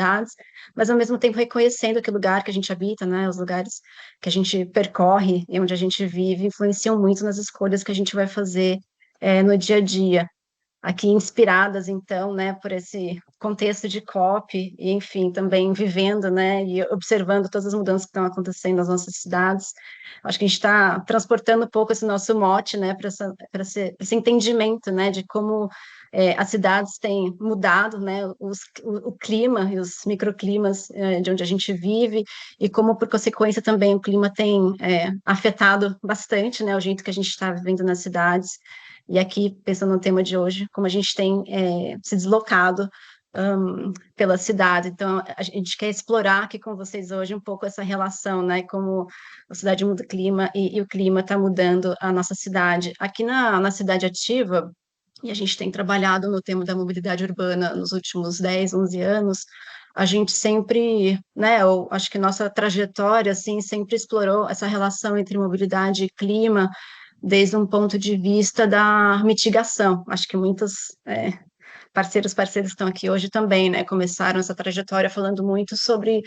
cidades, mas ao mesmo tempo reconhecendo que o lugar que a gente habita, né, os lugares que a gente percorre e onde a gente vive influenciam muito nas escolhas que a gente vai fazer no dia a dia. Aqui inspiradas, então, né, por esse contexto de COP, e, enfim, também vivendo, né, e observando todas as mudanças que estão acontecendo nas nossas cidades. Acho que a gente está transportando um pouco esse nosso mote, né, para esse entendimento, né, de como as cidades têm mudado, né, o clima e os microclimas de onde a gente vive, e como, por consequência, também o clima tem afetado bastante, né, o jeito que a gente está vivendo nas cidades. E aqui, pensando no tema de hoje, como a gente tem se deslocado pela cidade. Então, a gente quer explorar aqui com vocês hoje um pouco essa relação, né? Como a cidade muda o clima e o clima está mudando a nossa cidade. Aqui na Cidade Ativa, e a gente tem trabalhado no tema da mobilidade urbana nos últimos 10, 11 anos, a gente sempre, né, eu acho que nossa trajetória, assim, sempre explorou essa relação entre mobilidade e clima, desde um ponto de vista da mitigação. Acho que muitos parceiros que estão aqui hoje também, né, começaram essa trajetória falando muito sobre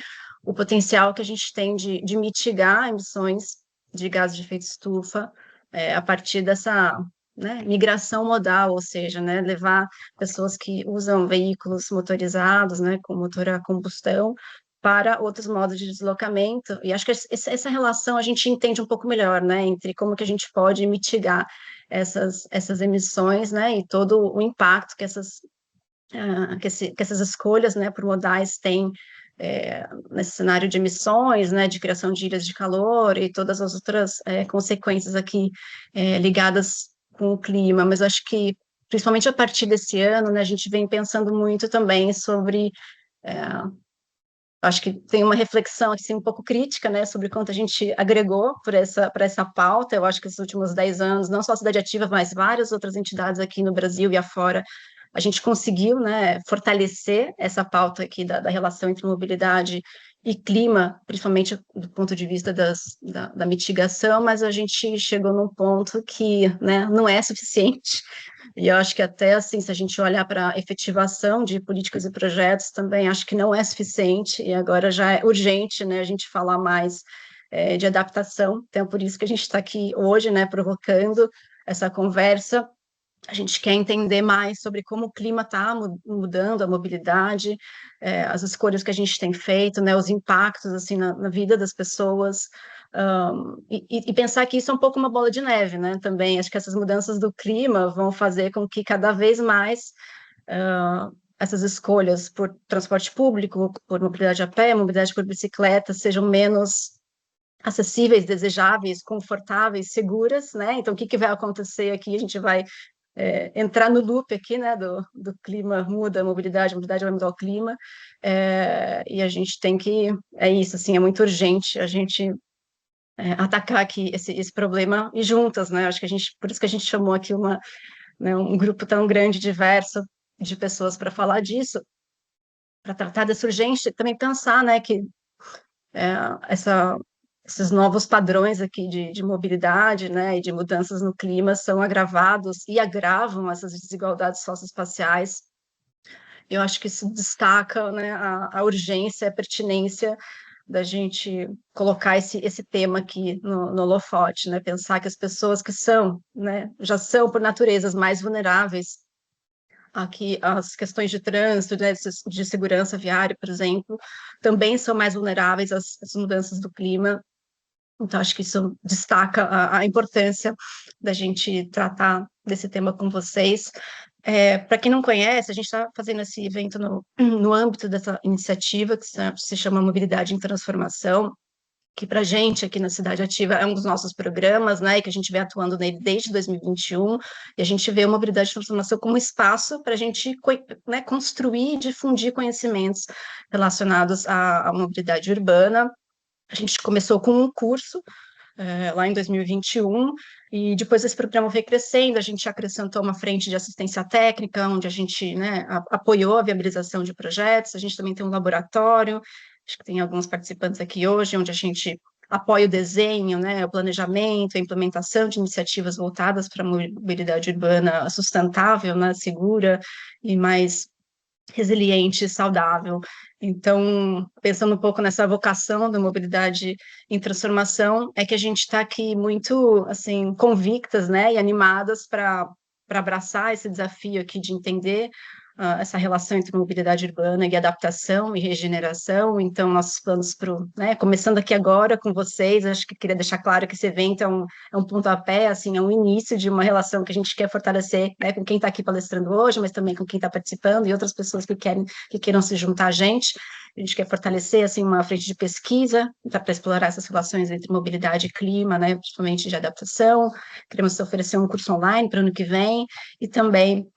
o potencial que a gente tem de mitigar emissões de gases de efeito estufa a partir dessa, né, migração modal, ou seja, né, levar pessoas que usam veículos motorizados, né, com motor a combustão, para outros modos de deslocamento, e acho que essa relação a gente entende um pouco melhor, né, entre como que a gente pode mitigar essas emissões, né, e todo o impacto que que essas escolhas, né, por modais têm nesse cenário de emissões, né, de criação de ilhas de calor e todas as outras consequências aqui ligadas com o clima, mas acho que, principalmente a partir desse ano, né, a gente vem pensando muito também sobre acho que tem uma reflexão assim, um pouco crítica, né, sobre quanto a gente agregou para essa pauta. Eu acho que nos últimos 10 anos, não só a Cidade Ativa, mas várias outras entidades aqui no Brasil e afora, a gente conseguiu, né, fortalecer essa pauta aqui da relação entre mobilidade e clima, principalmente do ponto de vista da mitigação, mas a gente chegou num ponto que, né, não é suficiente. E eu acho que até assim, se a gente olhar para a efetivação de políticas e projetos, também acho que não é suficiente, e agora já é urgente, né, a gente falar mais de adaptação. Então, por isso que a gente está aqui hoje, né, provocando essa conversa. A gente quer entender mais sobre como o clima está mudando a mobilidade, as escolhas que a gente tem feito, né, os impactos assim na vida das pessoas, e pensar que isso é um pouco uma bola de neve, né? Também acho que essas mudanças do clima vão fazer com que cada vez mais essas escolhas por transporte público, por mobilidade a pé, mobilidade por bicicleta, sejam menos acessíveis, desejáveis, confortáveis, seguras, né? Então, o que vai acontecer aqui? A gente vai entrar no loop aqui, né, do clima muda, a mobilidade vai mudar o clima, e a gente tem que, é isso, assim, é muito urgente a gente atacar aqui esse problema e juntas, né, acho que a gente, por isso que a gente chamou aqui né, um grupo tão grande, diverso, de pessoas para falar disso, para tratar dessa urgência, também pensar, né, que é, essa, esses novos padrões aqui de mobilidade, né, e de mudanças no clima são agravados e agravam essas desigualdades socioespaciais. Eu acho que isso destaca, né, a urgência, a pertinência da gente colocar esse tema aqui no holofote, né, pensar que as pessoas que são, né, já são por natureza mais vulneráveis aqui as questões de trânsito, né, de segurança viária, por exemplo, também são mais vulneráveis às mudanças do clima. Então, acho que isso destaca a importância da gente tratar desse tema com vocês. Para quem não conhece, a gente está fazendo esse evento no âmbito dessa iniciativa que se chama Mobilidade em Transformação, que para a gente aqui na Cidade Ativa é um dos nossos programas, né, e que a gente vem atuando nele desde 2021, e a gente vê a mobilidade de transformação como um espaço para a gente, né, construir e difundir conhecimentos relacionados à mobilidade urbana. A gente começou com um curso lá em 2021, e depois esse programa foi crescendo, a gente acrescentou uma frente de assistência técnica, onde a gente, né, apoiou a viabilização de projetos, a gente também tem um laboratório, acho que tem alguns participantes aqui hoje, onde a gente apoia o desenho, né, o planejamento, a implementação de iniciativas voltadas para a mobilidade urbana sustentável, né, segura e mais resiliente e saudável. Então, pensando um pouco nessa vocação da mobilidade em transformação, é que a gente está aqui muito, assim, convictas, né, e animadas para abraçar esse desafio aqui de entender essa relação entre mobilidade urbana e adaptação e regeneração. Então, nossos planos para né, começando aqui agora com vocês, acho que queria deixar claro que esse evento é um pontapé, assim, é um início de uma relação que a gente quer fortalecer, né, com quem está aqui palestrando hoje, mas também com quem está participando e outras pessoas que queiram se juntar a gente. A gente quer fortalecer assim uma frente de pesquisa para explorar essas relações entre mobilidade e clima, né, principalmente de adaptação. Queremos oferecer um curso online para o ano que vem e também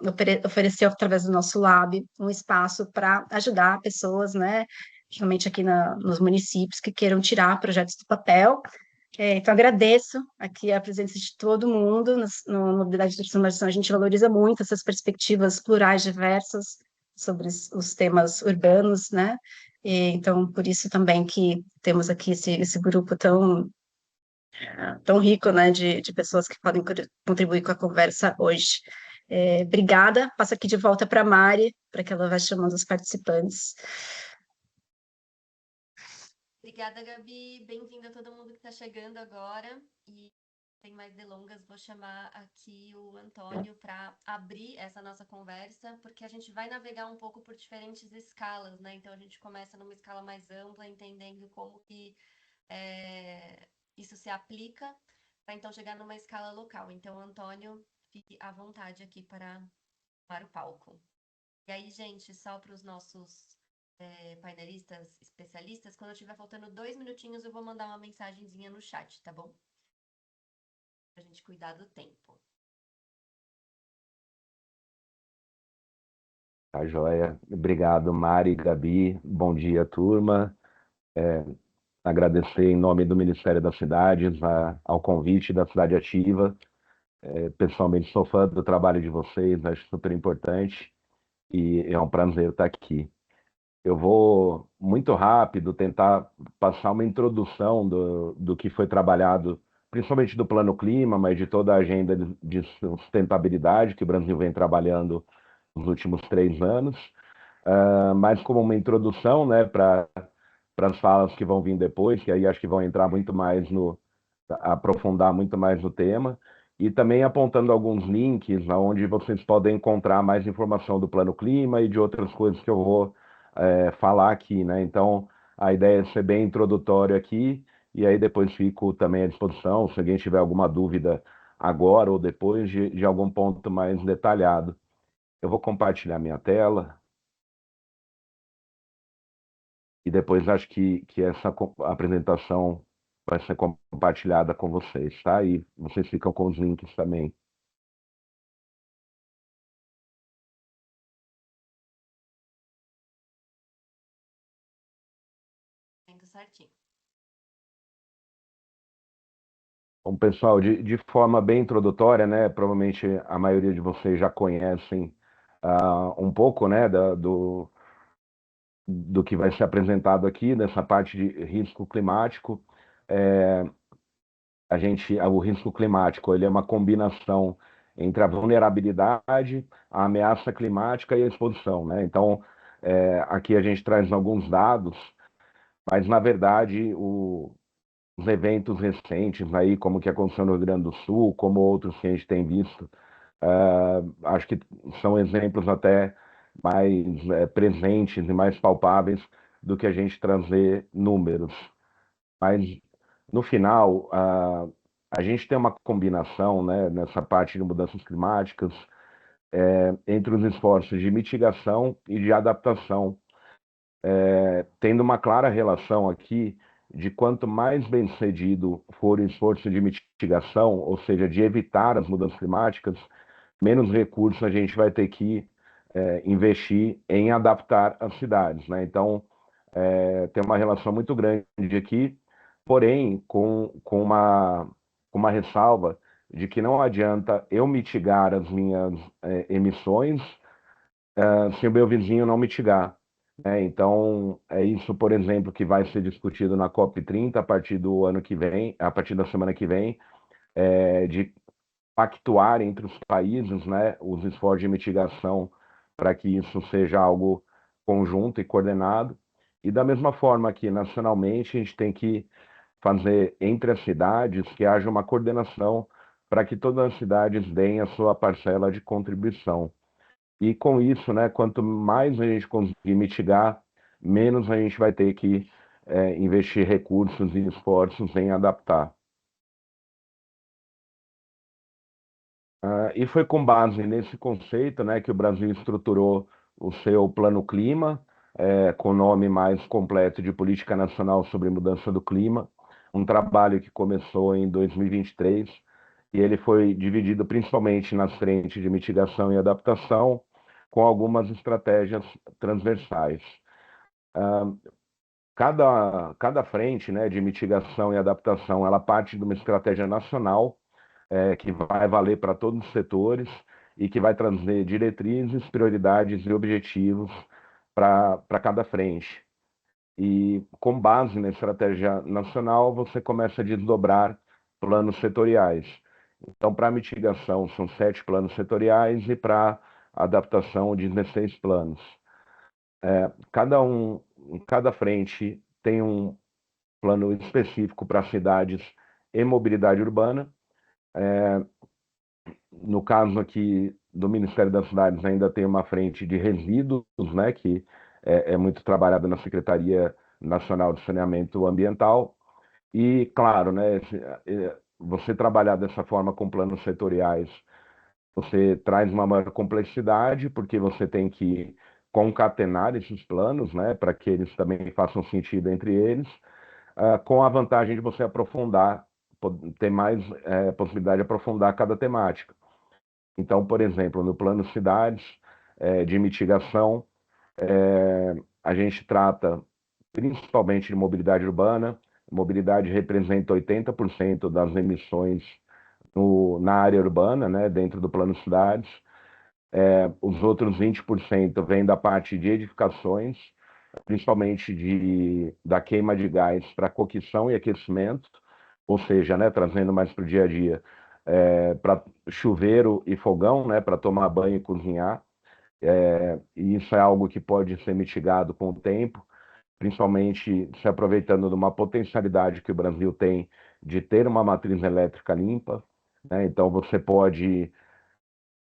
oferecer através do nosso lab um espaço para ajudar pessoas, né, principalmente aqui nos municípios que queiram tirar projetos do papel. Então, agradeço aqui a presença de todo mundo no Mobilidade de Transformação. A gente valoriza muito essas perspectivas plurais, diversas, sobre os temas urbanos, né? Então, por isso também que temos aqui esse grupo tão rico, né, de pessoas que podem contribuir com a conversa hoje. Obrigada. Passo aqui de volta para a Mari, para que ela vá chamando os participantes. Obrigada, Gabi. Bem-vindo a todo mundo que está chegando agora. E sem mais delongas, vou chamar aqui o Antônio para abrir essa nossa conversa, porque a gente vai navegar um pouco por diferentes escalas, né? Então, a gente começa numa escala mais ampla, entendendo como que isso se aplica, para então chegar numa escala local. Então, Antônio, fique à vontade aqui para o palco. E aí, gente, só para os nossos painelistas especialistas, quando eu estiver faltando 2 minutinhos, eu vou mandar uma mensagenzinha no chat, tá bom? Pra gente cuidar do tempo. Tá joia. Obrigado, Mari, Gabi. Bom dia, turma. Agradecer em nome do Ministério das Cidades ao convite da Cidade Ativa. Pessoalmente, sou fã do trabalho de vocês, acho super importante e é um prazer estar aqui. Eu vou, muito rápido, tentar passar uma introdução do que foi trabalhado, principalmente do Plano Clima, mas de toda a agenda de sustentabilidade que o Brasil vem trabalhando nos últimos 3 anos. Mais como uma introdução, né, para as falas que vão vir depois, que aí acho que vão entrar muito mais aprofundar muito mais no tema, e também apontando alguns links onde vocês podem encontrar mais informação do Plano Clima e de outras coisas que eu vou falar aqui, né? Então, a ideia é ser bem introdutório aqui, e aí depois fico também à disposição, se alguém tiver alguma dúvida agora ou depois de algum ponto mais detalhado. Eu vou compartilhar minha tela. E depois acho que essa apresentação vai ser compartilhada com vocês, tá? E vocês ficam com os links também. Certinho. Bom, pessoal, de forma bem introdutória, né? Provavelmente a maioria de vocês já conhecem um pouco, né, do que vai ser apresentado aqui, nessa parte de risco climático. O risco climático, ele é uma combinação entre a vulnerabilidade, a ameaça climática e a exposição, né? Então, aqui a gente traz alguns dados, mas na verdade os eventos recentes aí, como que aconteceu no Rio Grande do Sul, como outros que a gente tem visto, acho que são exemplos até mais presentes e mais palpáveis do que a gente trazer números. Mas no final, a gente tem uma combinação, né, nessa parte de mudanças climáticas, entre os esforços de mitigação e de adaptação, tendo uma clara relação aqui de quanto mais bem-sucedido for o esforço de mitigação, ou seja, de evitar as mudanças climáticas, menos recursos a gente vai ter que investir em adaptar as cidades, né? Então, tem uma relação muito grande aqui, porém, com uma ressalva de que não adianta eu mitigar as minhas emissões se o meu vizinho não mitigar. Então, é isso, por exemplo, que vai ser discutido na COP30 a partir do ano que vem, a partir da semana que vem, de pactuar entre os países, né, os esforços de mitigação para que isso seja algo conjunto e coordenado. E da mesma forma que nacionalmente a gente tem que fazer entre as cidades que haja uma coordenação para que todas as cidades deem a sua parcela de contribuição. E com isso, né, quanto mais a gente conseguir mitigar, menos a gente vai ter que investir recursos e esforços em adaptar. E foi com base nesse conceito, né, que o Brasil estruturou o seu Plano Clima, com o nome mais completo de Política Nacional sobre Mudança do Clima, um trabalho que começou em 2023, e ele foi dividido principalmente nas frentes de mitigação e adaptação, com algumas estratégias transversais. Cada frente, né, de mitigação e adaptação, ela parte de uma estratégia nacional, que vai valer para todos os setores e que vai trazer diretrizes, prioridades e objetivos para cada frente. E com base na estratégia nacional, você começa a desdobrar planos setoriais. Então, para mitigação, são 7 planos setoriais e para adaptação, 16 planos. Cada frente tem um plano específico para cidades e mobilidade urbana. No caso aqui do Ministério das Cidades, ainda tem uma frente de resíduos, né, que é muito trabalhada na Secretaria Nacional de Saneamento Ambiental. E, claro, né, você trabalhar dessa forma com planos setoriais, você traz uma maior complexidade, porque você tem que concatenar esses planos, né, para que eles também façam sentido entre eles, com a vantagem de você aprofundar, ter mais possibilidade de aprofundar cada temática. Então, por exemplo, no plano cidades de mitigação, a gente trata principalmente de mobilidade urbana. Mobilidade representa 80% das emissões na área urbana, né, dentro do plano cidades. Os outros 20% vêm da parte de edificações, principalmente da queima de gás para cocção e aquecimento, ou seja, né, trazendo mais para o dia a dia, para chuveiro e fogão, né, para tomar banho e cozinhar. E isso é algo que pode ser mitigado com o tempo, principalmente se aproveitando de uma potencialidade que o Brasil tem de ter uma matriz elétrica limpa, né? Então você pode,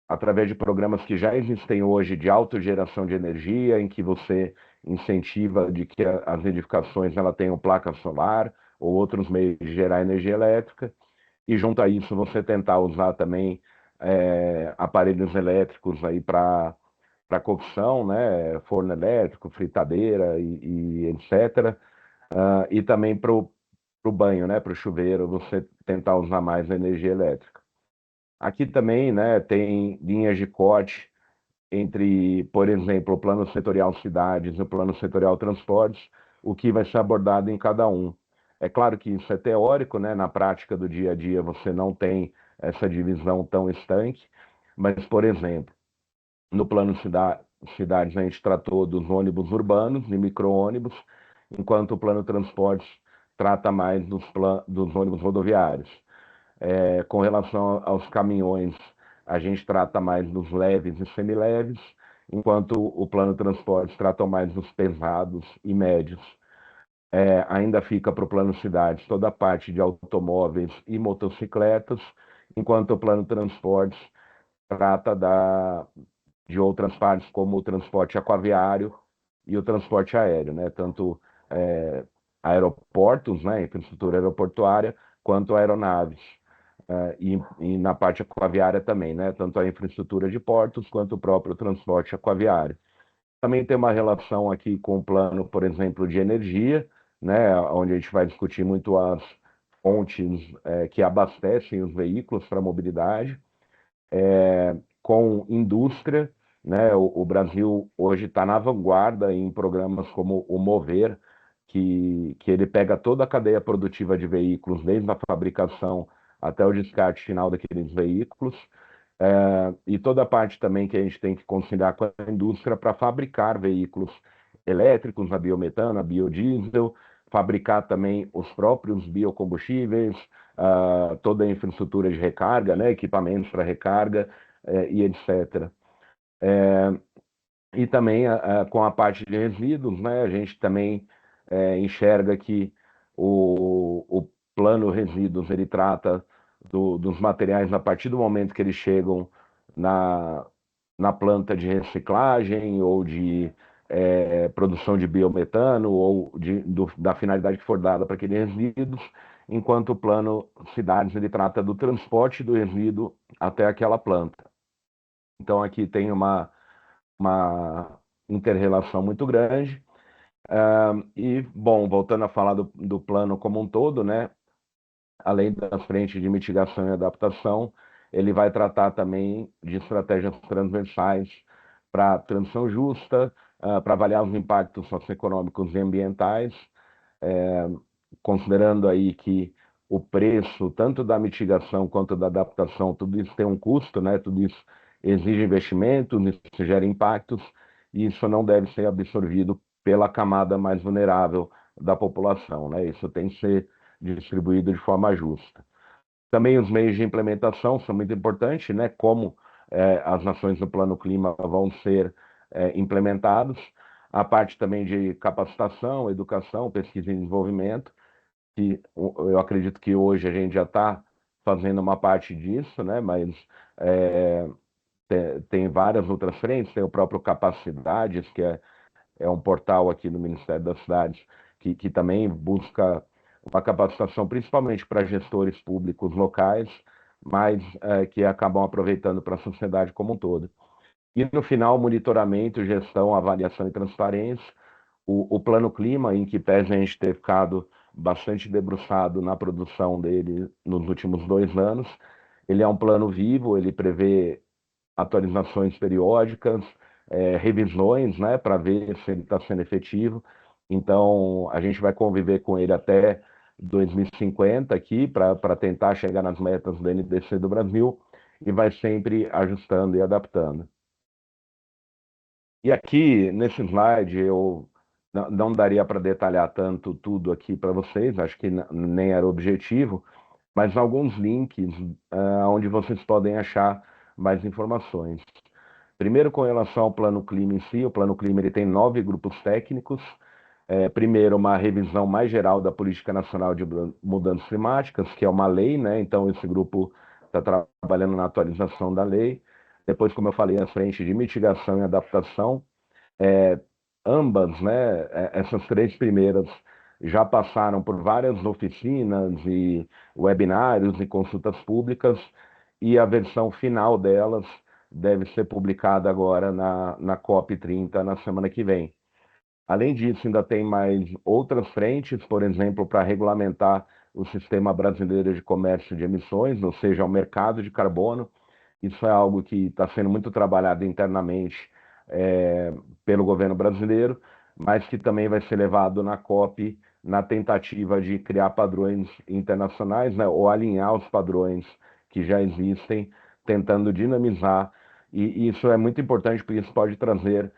através de programas que já existem hoje de autogeração de energia, em que você incentiva de que as edificações ela tenham placa solar ou outros meios de gerar energia elétrica, e junto a isso você tentar usar também aparelhos elétricos aí para cocção, né, forno elétrico, fritadeira e etc. E também para o banho, né, para o chuveiro, você tentar usar mais a energia elétrica. Aqui também, né, tem linhas de corte entre, por exemplo, o plano setorial cidades e o plano setorial transportes, o que vai ser abordado em cada um. É claro que isso é teórico, né? Na prática do dia a dia você não tem essa divisão tão estanque, mas, por exemplo, no plano cidades a gente tratou dos ônibus urbanos e micro-ônibus, enquanto o plano transportes trata mais dos ônibus rodoviários. Com relação aos caminhões, a gente trata mais dos leves e semileves, enquanto o plano transportes trata mais dos pesados e médios. Ainda fica para o plano cidades toda a parte de automóveis e motocicletas, enquanto o plano transportes trata de outras partes, como o transporte aquaviário e o transporte aéreo, né? Tanto aeroportos, né, infraestrutura aeroportuária, quanto aeronaves. E na parte aquaviária também, né? Tanto a infraestrutura de portos quanto o próprio transporte aquaviário. Também tem uma relação aqui com o plano, por exemplo, de energia, né? Onde a gente vai discutir muito as fontes que abastecem os veículos para a mobilidade, com indústria, né? O Brasil hoje está na vanguarda em programas como o Mover, que ele pega toda a cadeia produtiva de veículos, desde a fabricação até o descarte final daqueles veículos, e toda a parte também que a gente tem que conciliar com a indústria para fabricar veículos elétricos, a biometano, a biodiesel, fabricar também os próprios biocombustíveis, toda a infraestrutura de recarga, né, equipamentos para recarga e etc. E também com a parte de resíduos, né, a gente também enxerga que o plano resíduos ele trata dos materiais a partir do momento que eles chegam na, na planta de reciclagem ou de produção de biometano ou da finalidade que for dada para aqueles resíduos, enquanto o plano cidades ele trata do transporte do resíduo até aquela planta. Então aqui tem uma inter-relação muito grande. E, bom, voltando a falar do plano como um todo, né, além das frentes de mitigação e adaptação, ele vai tratar também de estratégias transversais para transição justa, para avaliar os impactos socioeconômicos e ambientais, considerando aí que o preço, tanto da mitigação quanto da adaptação, tudo isso tem um custo, né? Tudo isso exige investimentos, isso gera impactos, e isso não deve ser absorvido pela camada mais vulnerável da população, né? Isso tem que ser distribuído de forma justa. Também os meios de implementação são muito importantes, né? Como as ações do Plano Clima vão ser implementados, a parte também de capacitação, educação, pesquisa e desenvolvimento, que eu acredito que hoje a gente já está fazendo uma parte disso, né? Mas é, tem várias outras frentes, tem o próprio Capacidades, que é um portal aqui no Ministério das Cidades, que também busca uma capacitação principalmente para gestores públicos locais, mas que acabam aproveitando para a sociedade como um todo. E no final, monitoramento, gestão, avaliação e transparência. O Plano Clima, em que pese a gente ter ficado bastante debruçado na produção dele nos últimos 2 anos, ele é um plano vivo, ele prevê atualizações periódicas, revisões, né, para ver se ele está sendo efetivo. Então, a gente vai conviver com ele até 2050 aqui, para tentar chegar nas metas do NDC do Brasil, e vai sempre ajustando e adaptando. E aqui, nesse slide, eu não daria para detalhar tanto tudo aqui para vocês, acho que nem era o objetivo, mas alguns links onde vocês podem achar mais informações. Primeiro, com relação ao Plano Clima em si, o Plano Clima ele tem 9 grupos técnicos. Primeiro, uma revisão mais geral da Política Nacional de Mudanças Climáticas, que é uma lei, né? Então, esse grupo está trabalhando na atualização da lei. Depois, como eu falei, a frente de mitigação e adaptação. Ambas, né? Essas 3 primeiras já passaram por várias oficinas e webinários e consultas públicas, e a versão final delas deve ser publicada agora na COP30, na semana que vem. Além disso, ainda tem mais outras frentes, por exemplo, para regulamentar o Sistema Brasileiro de Comércio de Emissões, ou seja, o mercado de carbono. Isso é algo que está sendo muito trabalhado internamente pelo governo brasileiro, mas que também vai ser levado na COP na tentativa de criar padrões internacionais, né, ou alinhar os padrões que já existem, tentando dinamizar. E isso é muito importante porque isso pode trazer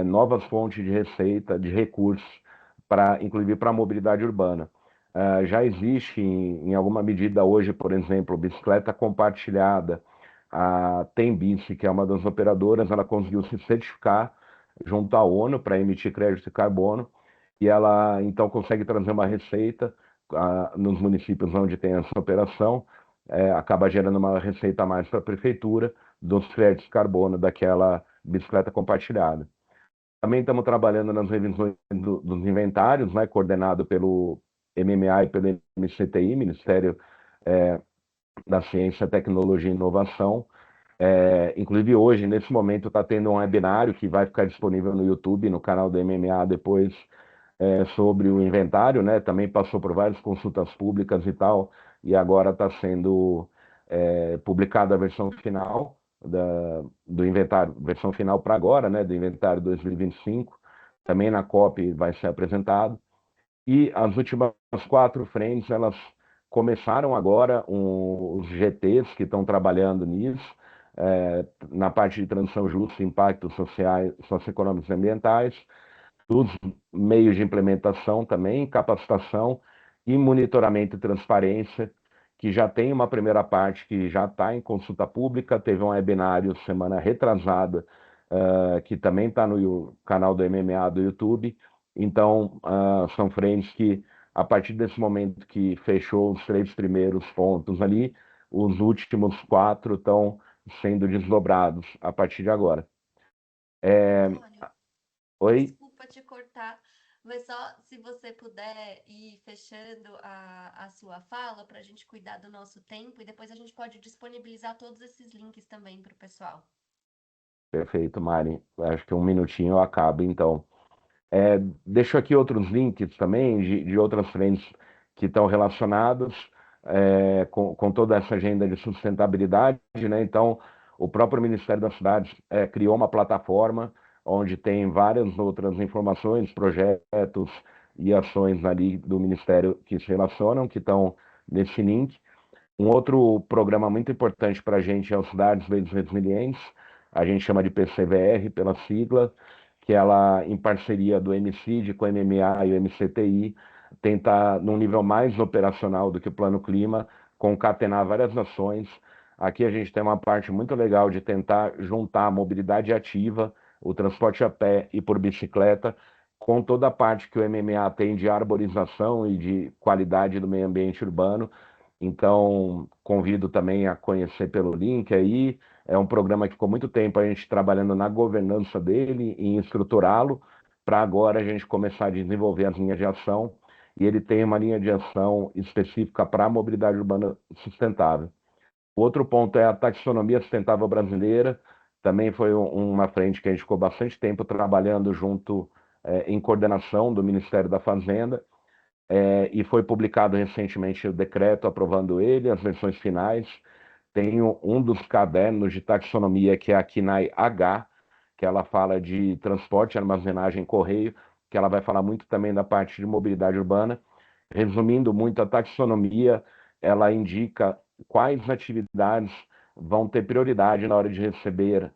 novas fontes de receita, de recursos, inclusive para a mobilidade urbana. Já existe, em alguma medida hoje, por exemplo, bicicleta compartilhada. A Tembici, que é uma das operadoras, ela conseguiu se certificar junto à ONU para emitir crédito de carbono, e ela então consegue trazer uma receita nos municípios onde tem essa operação, acaba gerando uma receita a mais para a prefeitura dos créditos de carbono daquela bicicleta compartilhada. Também estamos trabalhando nas revisões dos inventários, né, coordenado pelo MMA e pelo MCTI, Ministério da Ciência, Tecnologia e Inovação. Inclusive hoje, nesse momento, está tendo um webinário que vai ficar disponível no YouTube, no canal do MMA depois, sobre o inventário, né? Também passou por várias consultas públicas e tal, e agora está sendo publicada a versão final do inventário, versão final para agora, né? Do inventário 2025, também na COP vai ser apresentado. E as últimas 4 frentes, elas começaram agora, os GTs que estão trabalhando nisso, na parte de transição justa, impactos sociais, socioeconômicos e ambientais, os meios de implementação também, capacitação e monitoramento e transparência, que já tem uma primeira parte que já está em consulta pública, teve um webinário semana retrasada que também está no canal do MMA do YouTube. Então, são frentes que, a partir desse momento que fechou os 3 primeiros pontos ali, os últimos 4 estão sendo desdobrados a partir de agora. Antônio, Oi? desculpa te cortar, mas só se você puder ir fechando a sua fala para a gente cuidar do nosso tempo e depois a gente pode disponibilizar todos esses links também para o pessoal. Perfeito, Mari. Acho que um minutinho eu acabo, então. Deixo aqui outros links também de outras frentes que estão relacionados com toda essa agenda de sustentabilidade, né? Então, o próprio Ministério das Cidades criou uma plataforma onde tem várias outras informações, projetos e ações ali do Ministério que se relacionam, que estão nesse link. Um outro programa muito importante para a gente é o Cidades Verdes Resilientes, a gente chama de PCVR pela sigla, que ela, em parceria do MCID com o MMA e o MCTI, tenta, num nível mais operacional do que o Plano Clima, concatenar várias ações. Aqui a gente tem uma parte muito legal de tentar juntar a mobilidade ativa, o transporte a pé e por bicicleta, com toda a parte que o MMA tem de arborização e de qualidade do meio ambiente urbano. Então, convido também a conhecer pelo link aí. É um programa que ficou muito tempo a gente trabalhando na governança dele e em estruturá-lo, para agora a gente começar a desenvolver as linhas de ação. E ele tem uma linha de ação específica para a mobilidade urbana sustentável. O outro ponto é a taxonomia sustentável brasileira. Também foi uma frente que a gente ficou bastante tempo trabalhando junto, em coordenação do Ministério da Fazenda. E foi publicado recentemente o decreto aprovando ele, as versões finais. Tenho um dos cadernos de taxonomia, que é a KINAI H, que ela fala de transporte, armazenagem, correio, que ela vai falar muito também da parte de mobilidade urbana. Resumindo muito, a taxonomia, ela indica quais atividades vão ter prioridade na hora de receber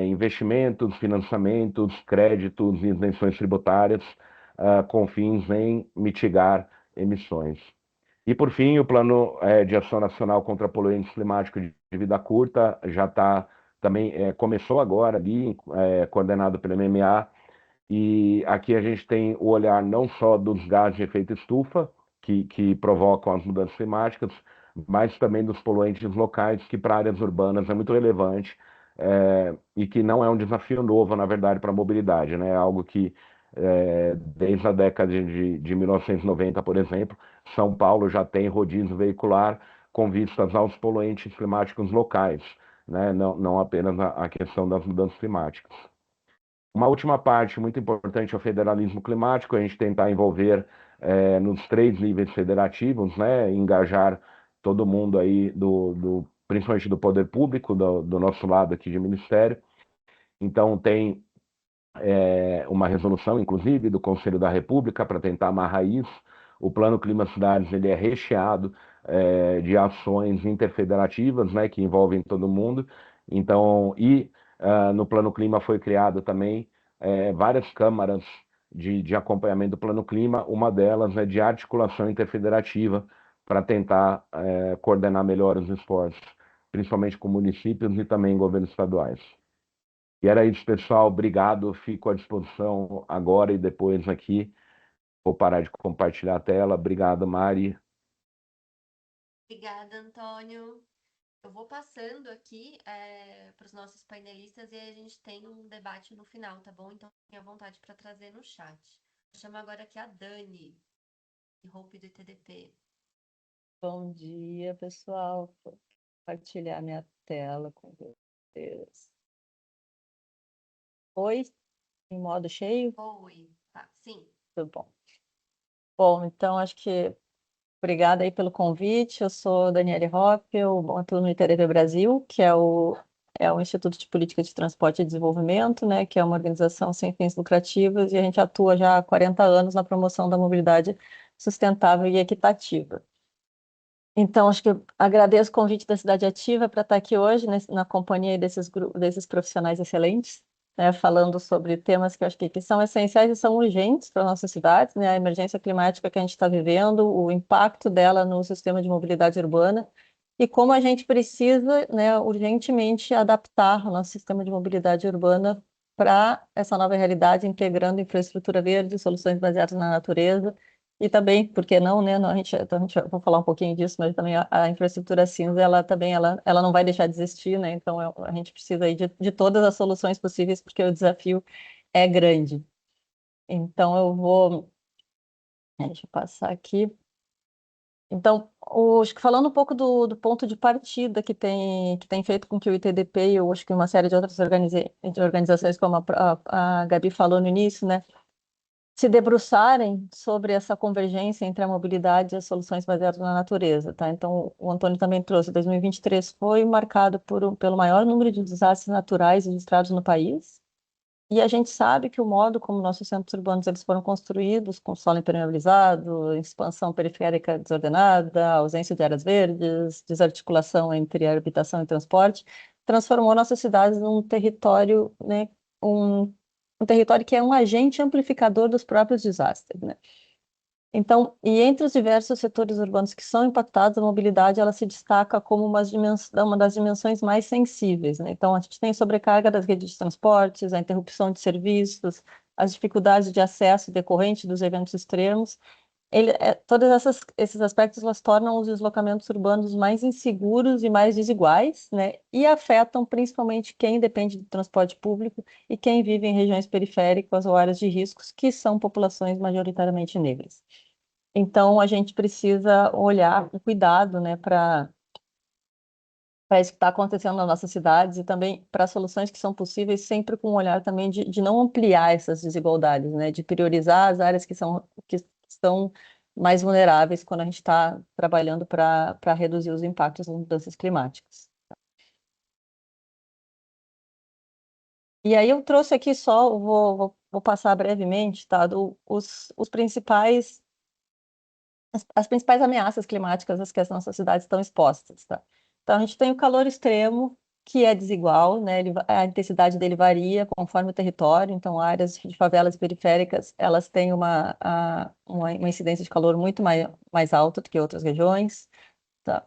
investimentos, financiamentos, créditos e isenções tributárias, com fins em mitigar emissões. E, por fim, o Plano de Ação Nacional contra Poluentes Climáticos de Vida Curta já está também, começou agora ali, coordenado pelo MMA, e aqui a gente tem o olhar não só dos gases de efeito estufa, que provocam as mudanças climáticas, mas também dos poluentes locais, que para áreas urbanas é muito relevante, e que não é um desafio novo, na verdade, para a mobilidade, né? É algo que, desde a década de 1990, por exemplo, São Paulo já tem rodízio veicular com vistas aos poluentes climáticos locais, né? Não apenas a questão das mudanças climáticas. Uma última parte muito importante é o federalismo climático, a gente tentar envolver nos 3 níveis federativos, né, engajar todo mundo aí, principalmente do poder público, do nosso lado aqui de ministério. Então, tem uma resolução, inclusive, do Conselho da República para tentar amarrar isso. O Plano Clima Cidades ele é recheado de ações interfederativas, né, que envolvem todo mundo. Então, no Plano Clima foi criado também várias câmaras de acompanhamento do Plano Clima. Uma delas é de articulação interfederativa para tentar coordenar melhor os esforços, principalmente com municípios e também governos estaduais. E era isso, pessoal. Obrigado. Fico à disposição agora e depois aqui. Vou parar de compartilhar a tela. Obrigado, Mari. Obrigada, Antônio. Eu vou passando aqui para os nossos painelistas e aí a gente tem um debate no final, tá bom? Então, tenha vontade para trazer no chat. Vou chamar agora aqui a Dani, de Hope do ITDP. Bom dia, pessoal. Vou compartilhar minha tela com vocês. Oi, em modo cheio? Oi, tá, sim. Tudo bom. Bom, então acho que obrigada aí pelo convite. Eu sou Daniele Hoppe, eu atuo no ITDP Brasil, que é o Instituto de Política de Transporte e Desenvolvimento, né, que é uma organização sem fins lucrativos, e a gente atua já há 40 anos na promoção da mobilidade sustentável e equitativa. Então, acho que eu agradeço o convite da Cidade Ativa para estar aqui hoje, na companhia desses profissionais excelentes, né, falando sobre temas que eu acho que são essenciais e são urgentes para nossas cidades, né, a emergência climática que a gente está vivendo, o impacto dela no sistema de mobilidade urbana e como a gente precisa, né, urgentemente adaptar o nosso sistema de mobilidade urbana para essa nova realidade, integrando infraestrutura verde, soluções baseadas na natureza, e também, por que não, né, eu vou falar um pouquinho disso, mas também a infraestrutura cinza, ela também, ela não vai deixar de existir, né, então a gente precisa aí de todas as soluções possíveis, porque o desafio é grande. Então, deixa eu passar aqui. Então, acho que falando um pouco do ponto de partida que tem feito com que o ITDP e eu acho que uma série de outras organizações, como a Gabi falou no início, né, se debruçarem sobre essa convergência entre a mobilidade e as soluções baseadas na natureza, tá? Então, o Antônio também trouxe, 2023 foi marcado pelo maior número de desastres naturais registrados no país, e a gente sabe que o modo como nossos centros urbanos eles foram construídos, com solo impermeabilizado, expansão periférica desordenada, ausência de áreas verdes, desarticulação entre a habitação e transporte, transformou nossas cidades num território, né, um território que é um agente amplificador dos próprios desastres, né? Então, e entre os diversos setores urbanos que são impactados, a mobilidade ela se destaca como uma das dimensões mais sensíveis, né? Então, a gente tem sobrecarga das redes de transportes, a interrupção de serviços, as dificuldades de acesso decorrente dos eventos extremos. Todos esses aspectos elas tornam os deslocamentos urbanos mais inseguros e mais desiguais, né? E afetam principalmente quem depende do transporte público e quem vive em regiões periféricas ou áreas de riscos, que são populações majoritariamente negras. Então, a gente precisa olhar com cuidado, né, para isso que está acontecendo nas nossas cidades e também para soluções que são possíveis, sempre com um olhar também de não ampliar essas desigualdades, né, de priorizar as áreas que estão mais vulneráveis quando a gente está trabalhando para reduzir os impactos das mudanças climáticas. E aí eu trouxe aqui só, vou passar brevemente, tá, os principais as principais ameaças climáticas às que as nossas cidades estão expostas, tá? Então, a gente tem o calor extremo, que é desigual, né? A intensidade dele varia conforme o território. Então, áreas de favelas periféricas, elas têm uma incidência de calor muito mais alta do que outras regiões, tá?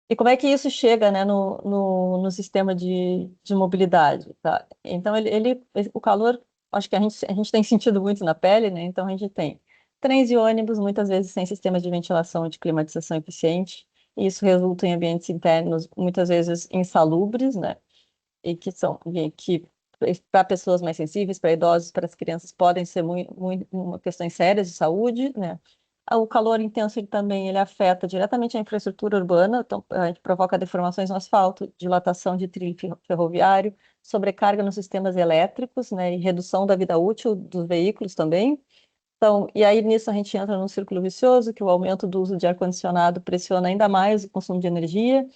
E como é que isso chega, né, no sistema de mobilidade, tá? Então, o calor, acho que a gente tem sentido muito na pele, né? Então, a gente tem trens e ônibus, muitas vezes sem sistemas de ventilação e de climatização eficiente. E isso resulta em ambientes internos, muitas vezes insalubres, né? E que para pessoas mais sensíveis, para idosos, para as crianças, podem ser questões sérias de saúde, né? O calor intenso ele afeta diretamente a infraestrutura urbana, então a gente provoca deformações no asfalto, dilatação de trilho ferroviário, sobrecarga nos sistemas elétricos, né, e redução da vida útil dos veículos também. Então, e aí nisso a gente entra num círculo vicioso, que o aumento do uso de ar-condicionado pressiona ainda mais o consumo de energia,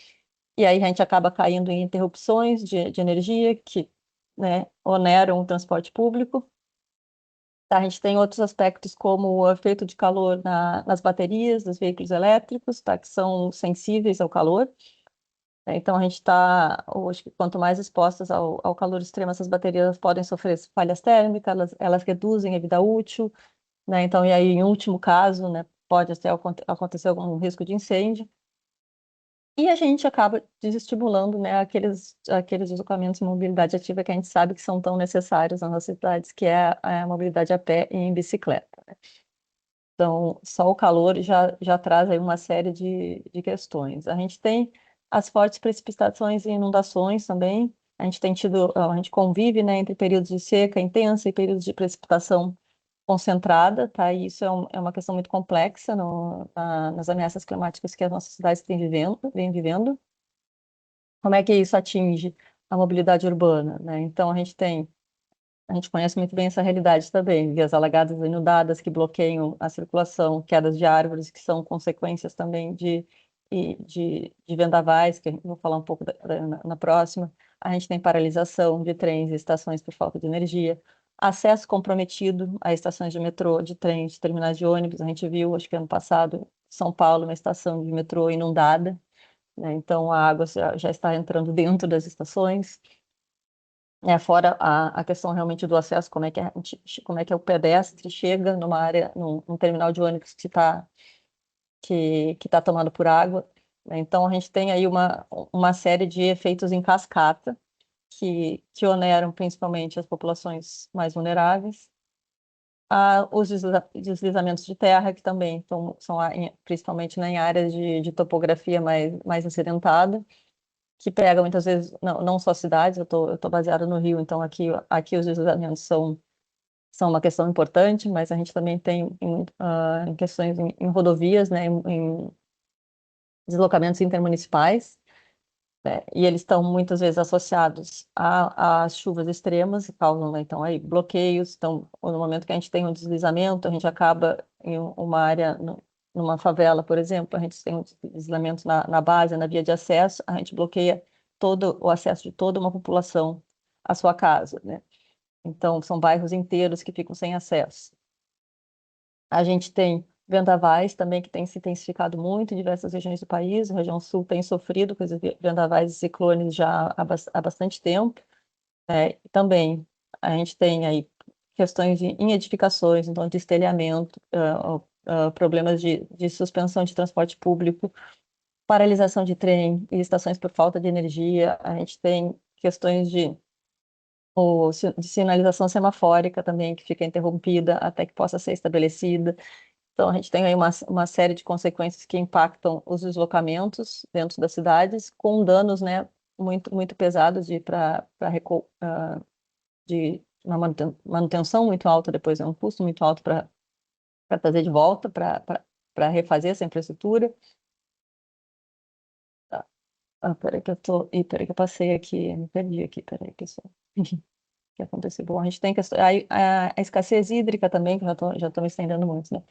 e aí a gente acaba caindo em interrupções de energia que, né, oneram o transporte público. Tá, a gente tem outros aspectos, como o efeito de calor nas baterias dos veículos elétricos, tá, que são sensíveis ao calor. Então, a gente está, acho que quanto mais expostas ao calor extremo, essas baterias podem sofrer falhas térmicas, elas reduzem a vida útil, né? Então, e aí, em último caso, né, pode até acontecer algum risco de incêndio. E a gente acaba desestimulando, né, aqueles deslocamentos de mobilidade ativa que a gente sabe que são tão necessários nas nossas cidades, que é a mobilidade a pé e em bicicleta, né? Então, só o calor já traz aí uma série de questões. A gente tem as fortes precipitações e inundações também. A gente convive, né, entre períodos de seca intensa e períodos de precipitação concentrada, tá? E isso é uma questão muito complexa nas ameaças climáticas que as nossas cidades vêm vivendo. Como é que isso atinge a mobilidade urbana, né? Então, a gente conhece muito bem essa realidade também, vias alagadas e inundadas que bloqueiam a circulação, quedas de árvores, que são consequências também de vendavais, que eu vou falar um pouco na próxima. A gente tem paralisação de trens e estações por falta de energia, acesso comprometido a estações de metrô, de trens, de terminais de ônibus. A gente viu, acho que ano passado, São Paulo, uma estação de metrô inundada, né? Então a água já está entrando dentro das estações. Fora a questão realmente do acesso, como é que o pedestre chega numa área, num terminal de ônibus que tá tomado por água. né? Então, a gente tem aí uma série de efeitos em cascata que oneram principalmente as populações mais vulneráveis. Os deslizamentos de terra, que também são principalmente, né, em áreas de topografia mais acidentada, que pega muitas vezes, não só cidades, eu tô baseada no Rio, então aqui os deslizamentos são uma questão importante, mas a gente também tem em questões em rodovias, né, em deslocamentos intermunicipais, né, e eles estão muitas vezes associados às chuvas extremas e causam, né, então, aí, bloqueios. Então, no momento que a gente tem um deslizamento, a gente acaba em uma área, numa favela, por exemplo, a gente tem um deslizamento na base, na via de acesso, a gente bloqueia todo o acesso de toda uma população à sua casa, né? Então, são bairros inteiros que ficam sem acesso. A gente tem vendavais também, que têm se intensificado muito em diversas regiões do país. A região sul tem sofrido com esses vendavais e ciclones já há bastante tempo. Também a gente tem aí questões em edificações, então, de estelhamento, problemas de suspensão de transporte público, paralisação de trem e estações por falta de energia. A gente tem questões de sinalização semafórica também, que fica interrompida até que possa ser estabelecida. Então, a gente tem aí uma série de consequências que impactam os deslocamentos dentro das cidades, com danos, né, muito, muito pesados de uma manutenção muito alta, depois é um custo muito alto para trazer de volta, para refazer essa infraestrutura. Tá. Peraí peraí que eu passei aqui, me perdi aqui, peraí, pessoal. Que aconteceu? Bom, a gente tem a escassez hídrica também, que já estou me estendendo muito, né?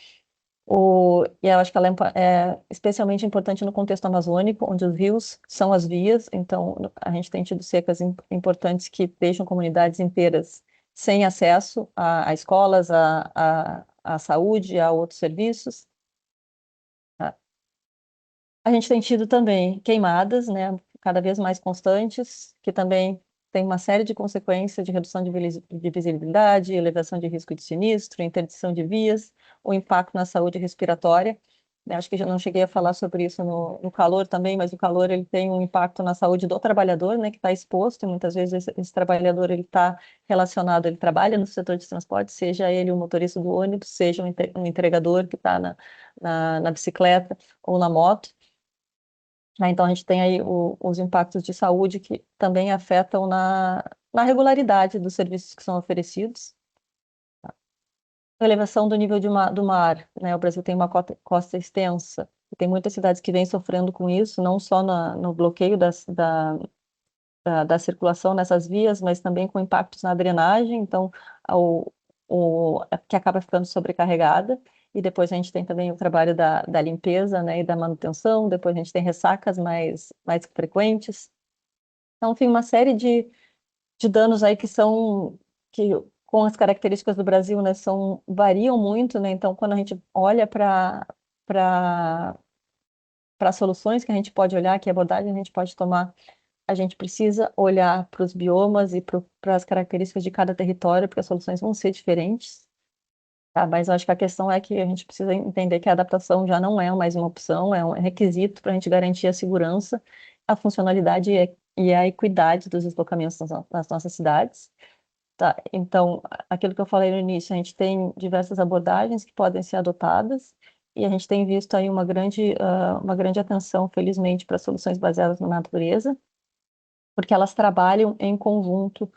E eu acho que ela é especialmente importante no contexto amazônico, onde os rios são as vias, então a gente tem tido secas importantes que deixam comunidades inteiras sem acesso a escolas, a saúde, a outros serviços. Tá? A gente tem tido também queimadas, né, cada vez mais constantes, que também tem uma série de consequências de redução de visibilidade, elevação de risco de sinistro, interdição de vias, o impacto na saúde respiratória. Acho que já não cheguei a falar sobre isso no calor também, mas o calor ele tem um impacto na saúde do trabalhador, né, que está exposto, e muitas vezes esse trabalhador ele está relacionado, ele trabalha no setor de transporte, seja ele o motorista do ônibus, seja um entregador que está na bicicleta ou na moto. Então, a gente tem aí os impactos de saúde que também afetam na regularidade dos serviços que são oferecidos. A elevação do nível do mar, né? O Brasil tem uma costa extensa, e tem muitas cidades que vêm sofrendo com isso, não só no bloqueio da circulação nessas vias, mas também com impactos na drenagem, então, que acaba ficando sobrecarregada. E depois a gente tem também o trabalho da limpeza, né, e da manutenção, depois a gente tem ressacas mais frequentes. Então, tem uma série de danos aí que com as características do Brasil, né, variam muito, né? Então, quando a gente olha para soluções que a gente pode olhar, que abordagem a gente pode tomar, a gente precisa olhar para os biomas e para as características de cada território, porque as soluções vão ser diferentes. Tá? Mas eu acho que a questão é que a gente precisa entender que a adaptação já não é mais uma opção, é um requisito para a gente garantir a segurança, a funcionalidade e a equidade dos deslocamentos nas nossas cidades. Tá? Então, aquilo que eu falei no início, a gente tem diversas abordagens que podem ser adotadas, e a gente tem visto aí uma grande atenção, felizmente, para soluções baseadas na natureza, porque elas trabalham em conjunto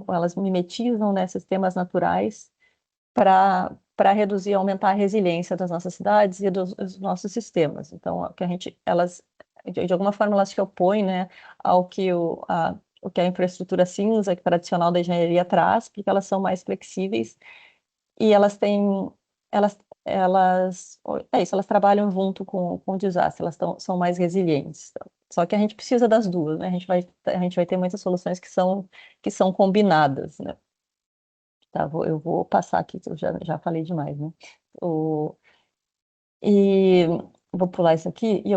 elas mimetizam, né, sistemas naturais para reduzir, aumentar a resiliência das nossas cidades e dos nossos sistemas. Então, elas, de alguma forma, elas se opõem, né, ao que o que a infraestrutura cinza tradicional da engenharia traz, porque elas são mais flexíveis e elas trabalham junto com o desastre, são mais resilientes. Só que a gente precisa das duas, né? A gente vai ter muitas soluções que são combinadas, né? Tá, eu vou passar aqui, que eu já falei demais, né? E vou pular isso aqui, e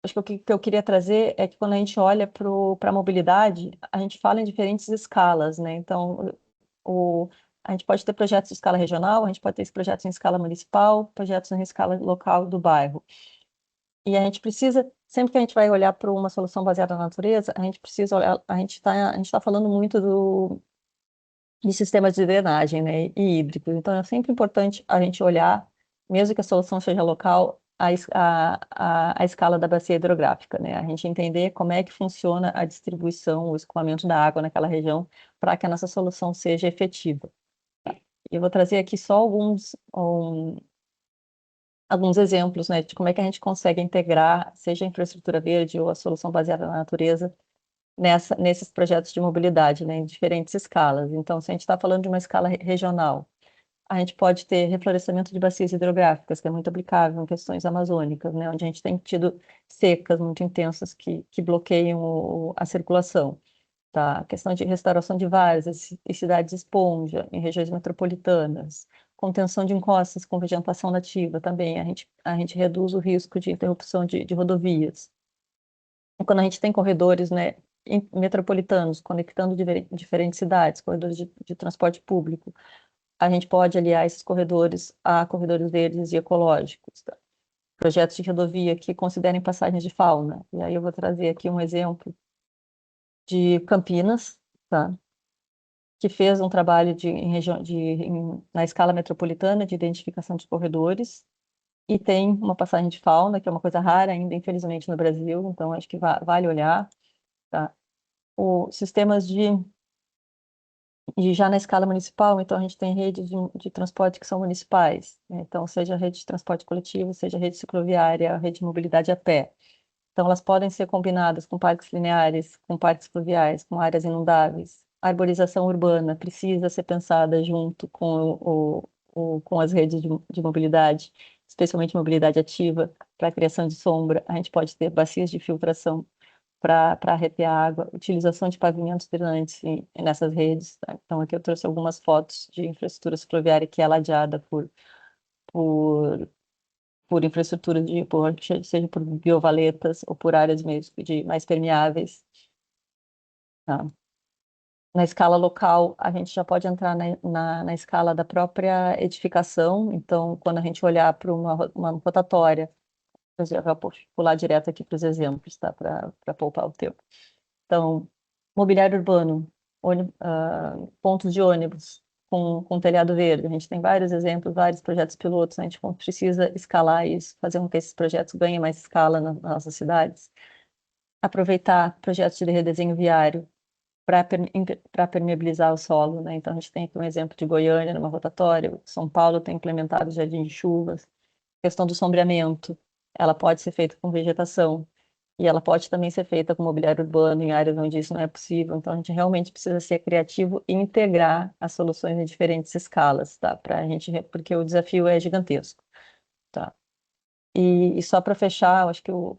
acho que o que eu queria trazer é que quando a gente olha para a mobilidade, a gente fala em diferentes escalas, né? Então, A gente pode ter projetos em escala regional, a gente pode ter projetos em escala municipal, projetos em escala local do bairro. E a gente precisa, sempre que a gente vai olhar para uma solução baseada na natureza, a gente precisa olhar, a gente tá falando muito de sistemas de drenagem, né, e hídricos. Então, é sempre importante a gente olhar, mesmo que a solução seja local, a escala da bacia hidrográfica, né, a gente entender como é que funciona a distribuição, o escoamento da água naquela região, para que a nossa solução seja efetiva. Eu vou trazer aqui só alguns exemplos, né, de como é que a gente consegue integrar, seja a infraestrutura verde ou a solução baseada na natureza, nesses projetos de mobilidade, né, em diferentes escalas. Então, se a gente está falando de uma escala regional, a gente pode ter reflorestamento de bacias hidrográficas, que é muito aplicável em questões amazônicas, né, onde a gente tem tido secas muito intensas que bloqueiam a circulação. Tá? A questão de restauração de várzeas e cidades esponja em regiões metropolitanas, contenção de encostas com vegetação nativa também, a gente reduz o risco de interrupção de rodovias. E quando a gente tem corredores, né, metropolitanos conectando diferentes cidades, corredores de transporte público, a gente pode aliar esses corredores a corredores verdes e ecológicos, tá? Projetos de rodovia que considerem passagens de fauna. E aí eu vou trazer aqui um exemplo de Campinas, tá? Que fez um trabalho na escala metropolitana de identificação de corredores, e tem uma passagem de fauna, que é uma coisa rara ainda, infelizmente, no Brasil, então acho que vale olhar, tá? Os sistemas já na escala municipal, então a gente tem redes de transporte que são municipais, né? Então, seja rede de transporte coletivo, seja rede cicloviária, rede de mobilidade a pé. Então, elas podem ser combinadas com parques lineares, com parques fluviais, com áreas inundáveis. A arborização urbana precisa ser pensada junto com as redes de mobilidade, especialmente mobilidade ativa, para a criação de sombra. A gente pode ter bacias de filtração para reter a água, utilização de pavimentos drenantes nessas redes, tá? Então, aqui eu trouxe algumas fotos de infraestrutura cicloviária que é ladeada por infraestrutura seja por biovaletas ou por áreas mais permeáveis, tá? Na escala local, a gente já pode entrar na escala da própria edificação. Então, quando a gente olhar para uma rotatória, por exemplo, eu vou pular direto aqui para os exemplos, tá? Para poupar o tempo. Então, mobiliário urbano, pontos de ônibus com telhado verde. A gente tem vários exemplos, vários projetos pilotos. A gente precisa escalar isso, fazer com que esses projetos ganhem mais escala nas nossas cidades. Aproveitar projetos de redesenho viário para permeabilizar o solo, né? Então, a gente tem aqui um exemplo de Goiânia, numa rotatória. São Paulo tem implementado jardim de chuvas. A questão do sombreamento, ela pode ser feita com vegetação. E ela pode também ser feita com mobiliário urbano em áreas onde isso não é possível. Então, a gente realmente precisa ser criativo e integrar as soluções em diferentes escalas, tá? Porque o desafio é gigantesco, tá? E só para fechar, eu acho que eu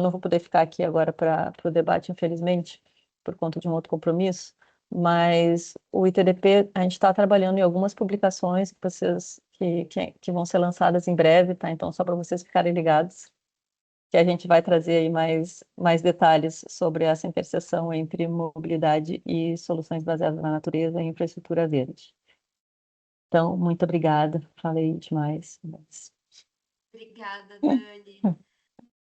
não vou poder ficar aqui agora para o debate, infelizmente, por conta de um outro compromisso, mas o ITDP, a gente está trabalhando em algumas publicações que vão ser lançadas em breve, tá? Então, só para vocês ficarem ligados, que a gente vai trazer aí mais detalhes sobre essa interseção entre mobilidade e soluções baseadas na natureza e infraestrutura verde. Então, muito obrigada. Falei demais. Obrigada, Dani.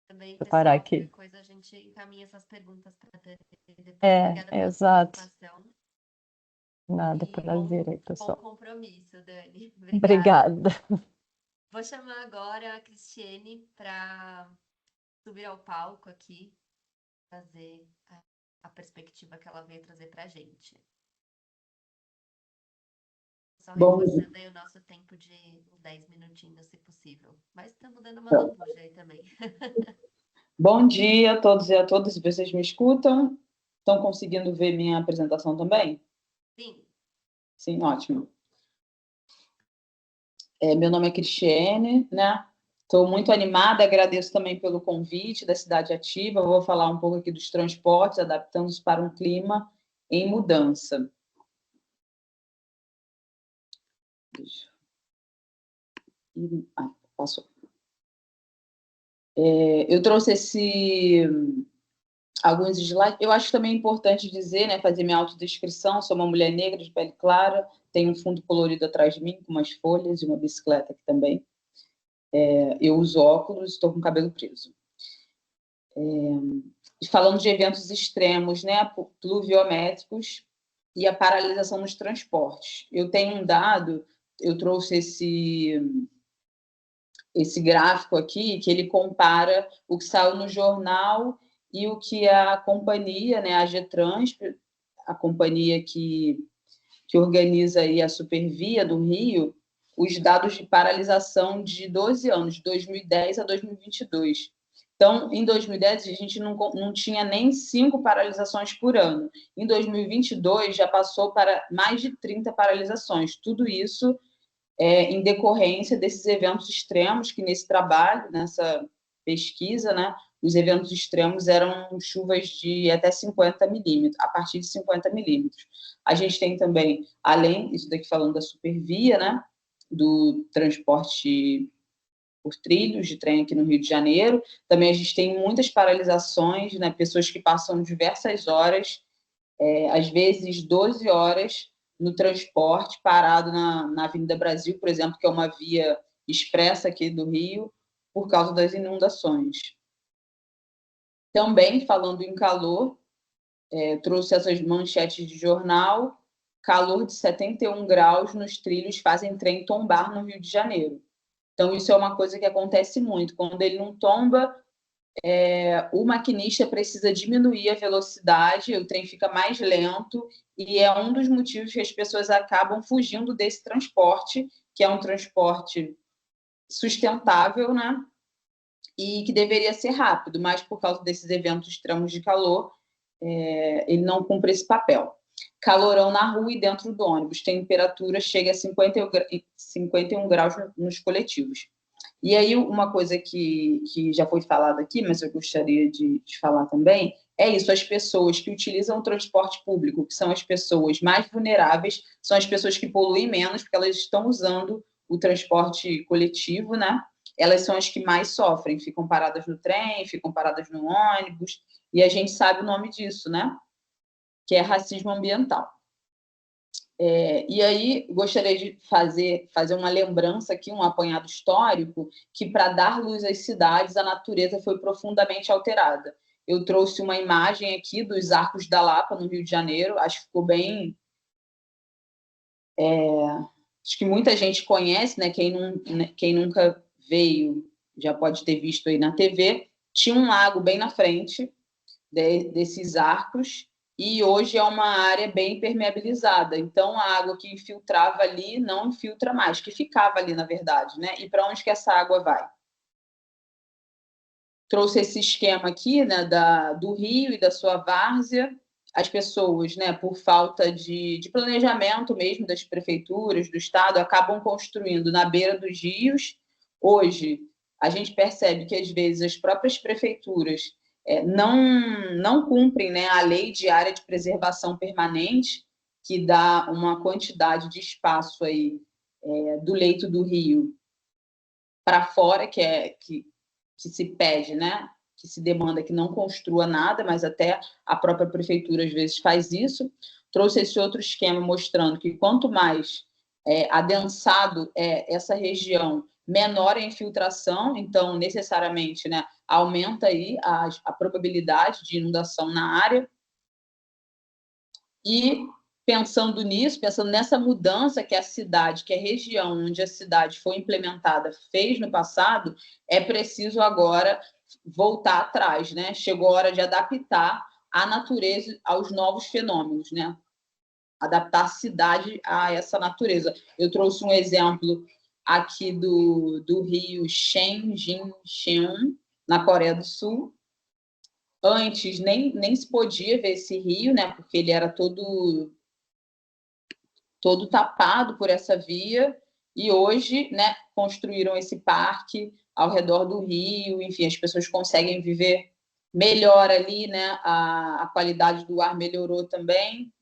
Também, Vou parar pessoal, aqui. qualquer coisa a gente encaminha essas perguntas para a Dani depois. Obrigada pela sua Exato. participação. Nada, E prazer aí, bom pessoal. compromisso, Dani. Obrigada. Obrigada. Vou chamar agora a Cristiane para subir ao palco aqui, trazer a perspectiva que ela veio trazer para a gente. Só Bom, reforçando aí o nosso tempo de uns 10 minutinhos, se possível. Mas estamos dando uma lambuja aí também. bom dia a todos e a todas. Vocês me escutam? Estão conseguindo ver minha apresentação também? Sim. Sim, ótimo. Meu nome é Cristiane, né? Estou muito animada, agradeço também pelo convite da Cidade Ativa. Vou falar um pouco aqui dos transportes, adaptando-os para um clima em mudança. Passou. Eu trouxe alguns slides. Eu acho também importante dizer, né, fazer minha autodescrição. Sou uma mulher negra de pele clara, tenho um fundo colorido atrás de mim, com umas folhas e uma bicicleta aqui também. Eu uso óculos, estou com o cabelo preso. Falando de eventos extremos, né, pluviométricos e a paralisação nos transportes. Eu tenho um dado, eu trouxe esse gráfico aqui, que ele compara o que saiu no jornal e o que a companhia, né, a Getrans, a companhia que organiza aí a Supervia do Rio, os dados de paralisação de 12 anos, de 2010 a 2022. Então, em 2010, a gente não tinha nem 5 paralisações por ano. Em 2022, já passou para mais de 30 paralisações. Tudo isso em decorrência desses eventos extremos, que nesse trabalho, nessa pesquisa, né, os eventos extremos eram chuvas de até 50 milímetros, a partir de 50 milímetros. A gente tem também, além, isso daqui falando da Supervia, né, do transporte por trilhos de trem aqui no Rio de Janeiro, também a gente tem muitas paralisações, né, pessoas que passam diversas horas, às vezes 12 horas, no transporte, parado na Avenida Brasil, por exemplo, que é uma via expressa aqui do Rio, por causa das inundações. Também, falando em calor, trouxe essas manchetes de jornal: calor de 71 graus nos trilhos fazem trem tombar no Rio de Janeiro. Então, isso é uma coisa que acontece muito. Quando ele não tomba, o maquinista precisa diminuir a velocidade, o trem fica mais lento, e é um dos motivos que as pessoas acabam fugindo desse transporte, que é um transporte sustentável, né? E que deveria ser rápido, mas por causa desses eventos extremos de calor, ele não cumpre esse papel. Calorão na rua e dentro do ônibus, temperatura chega a 51 graus nos coletivos. E aí, uma coisa que já foi falada aqui, mas eu gostaria de falar também, é isso: as pessoas que utilizam o transporte público, que são as pessoas mais vulneráveis, são as pessoas que poluem menos, porque elas estão usando o transporte coletivo, né? Elas são as que mais sofrem, ficam paradas no trem, ficam paradas no ônibus, e a gente sabe o nome disso, né? Que é racismo ambiental. E aí, gostaria de fazer uma lembrança aqui, um apanhado histórico, que para dar luz às cidades, a natureza foi profundamente alterada. Eu trouxe uma imagem aqui dos Arcos da Lapa, no Rio de Janeiro, acho que ficou bem... acho que muita gente conhece, né? Quem nunca veio já pode ter visto aí na TV. Tinha um lago bem na frente desses arcos, e hoje é uma área bem impermeabilizada. Então, a água que infiltrava ali não infiltra mais, que ficava ali, na verdade, né? E para onde que essa água vai? Trouxe esse esquema aqui, né, do Rio e da sua várzea. As pessoas, né, por falta de planejamento mesmo das prefeituras, do Estado, acabam construindo na beira dos rios. Hoje, a gente percebe que, às vezes, as próprias prefeituras não cumprem, né, a lei de área de preservação permanente, que dá uma quantidade de espaço aí, do leito do rio para fora, que se pede, né, que se demanda que não construa nada, mas até a própria prefeitura às vezes faz isso. Trouxe esse outro esquema mostrando que quanto mais adensado é essa região, menor a infiltração, então necessariamente, né, aumenta aí a probabilidade de inundação na área. E pensando nisso, pensando nessa mudança que a cidade, que a região onde a cidade foi implementada fez no passado, é preciso agora voltar atrás, né? Chegou a hora de adaptar a natureza aos novos fenômenos, né? Adaptar a cidade a essa natureza. Eu trouxe um exemplo aqui do rio Shenzhen, na Coreia do Sul. Antes nem se podia ver esse rio, né? Porque ele era todo tapado por essa via, e hoje, né, construíram esse parque ao redor do rio, enfim, as pessoas conseguem viver melhor ali, né, a qualidade do ar melhorou também.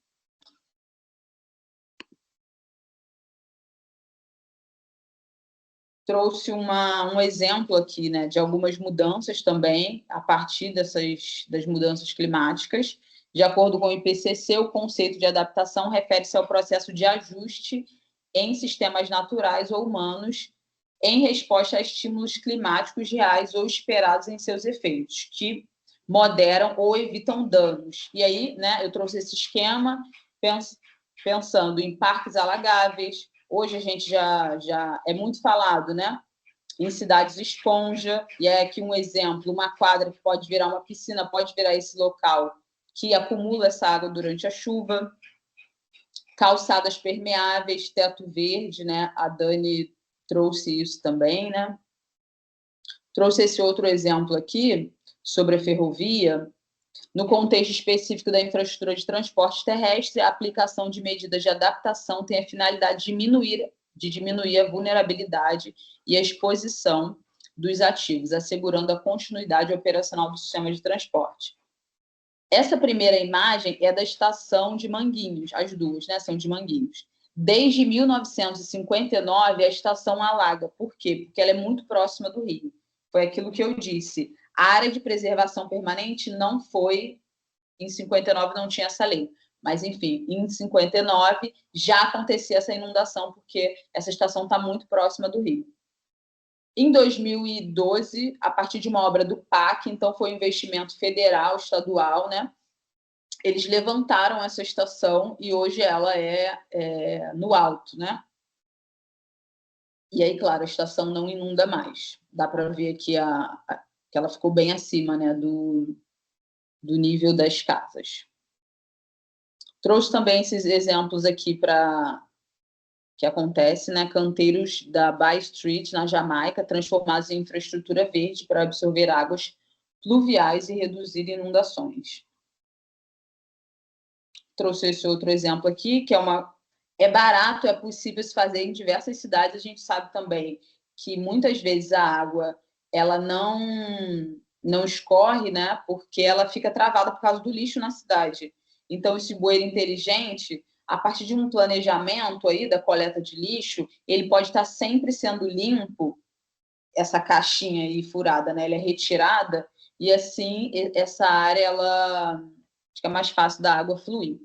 trouxe um exemplo aqui, né, de algumas mudanças também, a partir das mudanças climáticas. De acordo com o IPCC, o conceito de adaptação refere-se ao processo de ajuste em sistemas naturais ou humanos em resposta a estímulos climáticos reais ou esperados em seus efeitos, que moderam ou evitam danos. E aí, né, eu trouxe esse esquema pensando em parques alagáveis. Hoje a gente já é muito falado, né, em cidades esponja, e é aqui um exemplo, uma quadra que pode virar uma piscina, pode virar esse local que acumula essa água durante a chuva. Calçadas permeáveis, teto verde, né? A Dani trouxe isso também, né? Trouxe esse outro exemplo aqui sobre a ferrovia. No contexto específico da infraestrutura de transporte terrestre, a aplicação de medidas de adaptação tem a finalidade de diminuir a vulnerabilidade e a exposição dos ativos, assegurando a continuidade operacional do sistema de transporte. Essa primeira imagem é da estação de Manguinhos, as duas, né, são de Manguinhos. Desde 1959, a estação alaga. Por quê? Porque ela é muito próxima do rio. Foi aquilo que eu disse. A área de preservação permanente não foi... Em 59 não tinha essa lei. Mas, enfim, em 59 já acontecia essa inundação, porque essa estação está muito próxima do rio. Em 2012, a partir de uma obra do PAC, então foi um investimento federal, estadual, né? Eles levantaram essa estação e hoje ela é no alto, né? E aí, claro, a estação não inunda mais. Dá para ver aqui que ela ficou bem acima, né, do nível das casas. Trouxe também esses exemplos aqui para que acontece, né? Canteiros da Bay Street, na Jamaica, transformados em infraestrutura verde para absorver águas pluviais e reduzir inundações. Trouxe esse outro exemplo aqui, que é barato, é possível se fazer em diversas cidades. A gente sabe também que muitas vezes a água ela não escorre, né? Porque ela fica travada por causa do lixo na cidade. Então, esse bueiro inteligente, a partir de um planejamento aí da coleta de lixo, ele pode estar sempre sendo limpo, essa caixinha aí furada, né? Ela é retirada e assim essa área ela fica mais fácil da água fluir.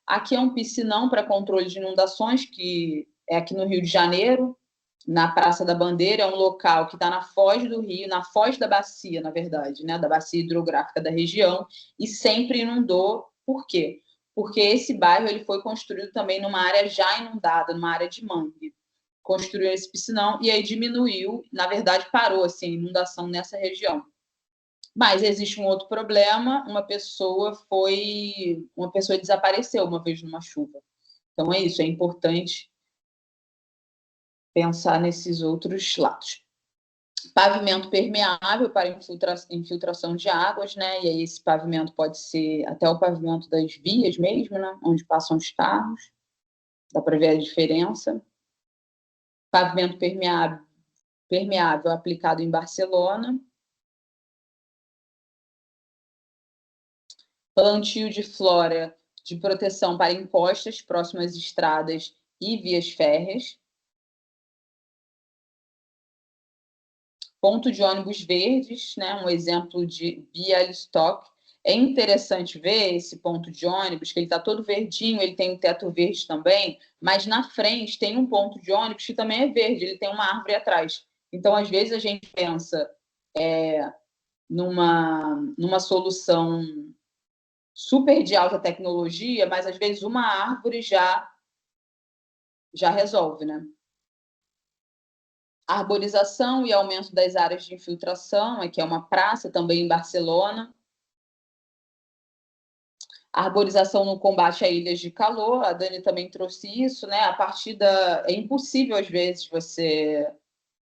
Aqui é um piscinão para controle de inundações, que é aqui no Rio de Janeiro, na Praça da Bandeira. É um local que está na foz do rio, na foz da bacia, na verdade, né? Da bacia hidrográfica da região, e sempre inundou. Por quê? Porque esse bairro ele foi construído também numa área já inundada, numa área de mangue. Construiu esse piscinão e aí diminuiu, na verdade parou assim, a inundação nessa região. Mas existe um outro problema, uma pessoa desapareceu uma vez numa chuva. Então é isso, é importante pensar nesses outros lados. Pavimento permeável para infiltração de águas, né? E aí esse pavimento pode ser até o pavimento das vias mesmo, né? Onde passam os carros. Dá para ver a diferença. Pavimento permeável aplicado em Barcelona. Plantio de flora de proteção para encostas próximas às estradas e vias férreas. Ponto de ônibus verdes, né? Um exemplo de Bialystok. É interessante ver esse ponto de ônibus, que ele está todo verdinho, ele tem um teto verde também, mas na frente tem um ponto de ônibus que também é verde, ele tem uma árvore atrás. Então, às vezes, a gente pensa numa solução super de alta tecnologia, mas às vezes uma árvore já resolve, né? Arborização e aumento das áreas de infiltração, aqui é uma praça também em Barcelona. Arborização no combate a ilhas de calor, a Dani também trouxe isso, né? É impossível, às vezes, você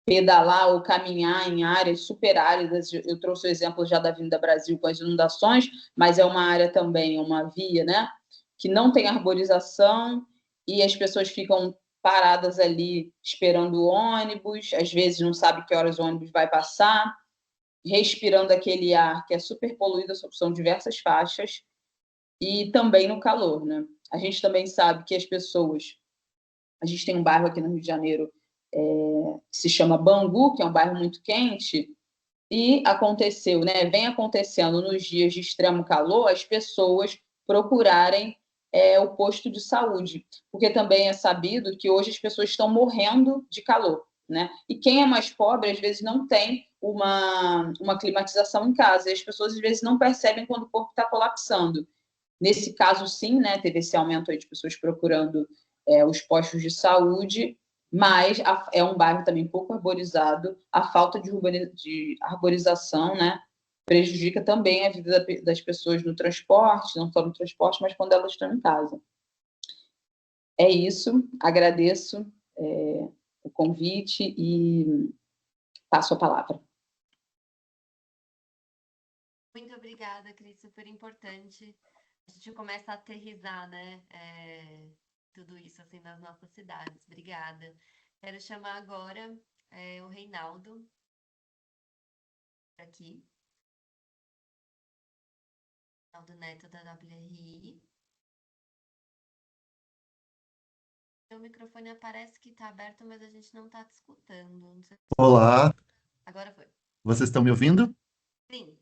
pedalar ou caminhar em áreas super áridas. Eu trouxe o exemplo já da Avenida Brasil com as inundações, mas é uma área também, uma via, né? Que não tem arborização e as pessoas ficam paradas ali esperando o ônibus, às vezes não sabe que horas o ônibus vai passar, respirando aquele ar que é super poluído, são diversas faixas, e também no calor, né? A gente também sabe que as pessoas... A gente tem um bairro aqui no Rio de Janeiro que se chama Bangu, que é um bairro muito quente, e aconteceu, né, vem acontecendo nos dias de extremo calor, as pessoas procurarem o posto de saúde, porque também é sabido que hoje as pessoas estão morrendo de calor, né? E quem é mais pobre, às vezes, não tem uma climatização em casa, e as pessoas, às vezes, não percebem quando o corpo está colapsando. Nesse caso, sim, né, teve esse aumento aí de pessoas procurando os postos de saúde, mas é um bairro também pouco arborizado, a falta de arborização, né, prejudica também a vida das pessoas no transporte, não só no transporte, mas quando elas estão em casa. É isso, agradeço o convite e passo a palavra. Muito obrigada, Cris, super importante. A gente começa a aterrissar, né, tudo isso assim nas nossas cidades. Obrigada. Quero chamar agora o Reinaldo aqui. Reinaldo Neto da WRI. O microfone aparece que está aberto, mas a gente não está te escutando. Não sei se... Olá, Agora foi. vocês estão me ouvindo? Sim.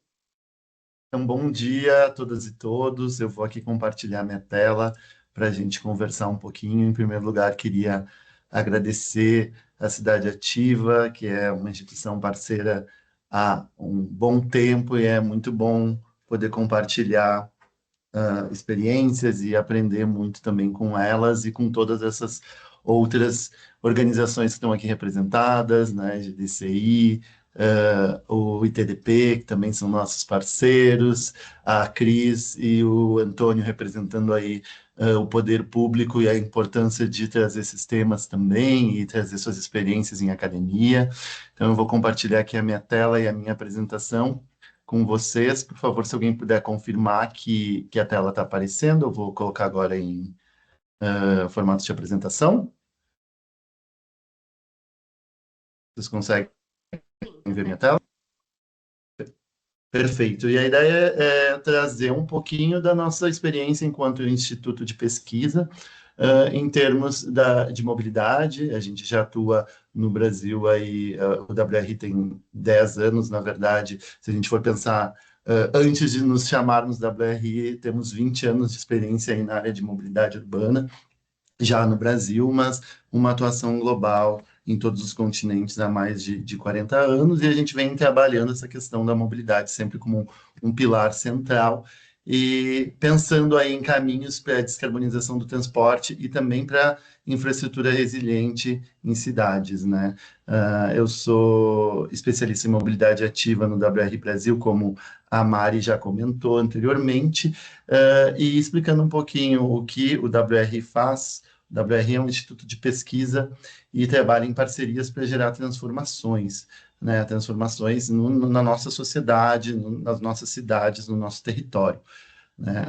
Então, bom dia a todas e todos. Eu vou aqui compartilhar minha tela para a gente conversar um pouquinho. Em primeiro lugar, queria agradecer a Cidade Ativa, que é uma instituição parceira há um bom tempo, e é muito bom poder compartilhar experiências e aprender muito também com elas e com todas essas outras organizações que estão aqui representadas, né, GDCI, o ITDP, que também são nossos parceiros, a Cris e o Antônio representando aí o poder público e a importância de trazer esses temas também e trazer suas experiências em academia. Então, eu vou compartilhar aqui a minha tela e a minha apresentação com vocês. Por favor, se alguém puder confirmar que a tela está aparecendo, eu vou colocar agora em formato de apresentação. Vocês conseguem ver minha tela? Perfeito. E a ideia é trazer um pouquinho da nossa experiência enquanto instituto de pesquisa em termos de mobilidade. A gente já atua no Brasil, aí, o WRI tem 10 anos, na verdade. Se a gente for pensar, antes de nos chamarmos WRI, temos 20 anos de experiência aí na área de mobilidade urbana, já no Brasil, mas uma atuação global em todos os continentes há mais de 40 anos, e a gente vem trabalhando essa questão da mobilidade sempre como um pilar central, e pensando aí em caminhos para a descarbonização do transporte e também para infraestrutura resiliente em cidades, né? Eu sou especialista em mobilidade ativa no WRI Brasil, como a Mari já comentou anteriormente, e explicando um pouquinho o que o WRI faz. O WRI é um instituto de pesquisa e trabalha em parcerias para gerar transformações, né? Transformações na nossa sociedade, nas nossas cidades, no nosso território, né?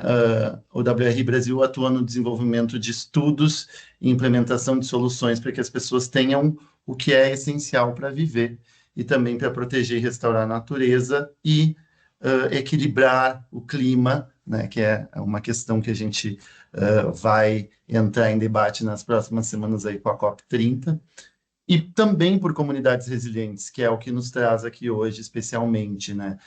O WRI Brasil atua no desenvolvimento de estudos e implementação de soluções para que as pessoas tenham o que é essencial para viver e também para proteger e restaurar a natureza e equilibrar o clima, né, que é uma questão que a gente vai entrar em debate nas próximas semanas aí com a COP30, e também por comunidades resilientes, que é o que nos traz aqui hoje especialmente, né?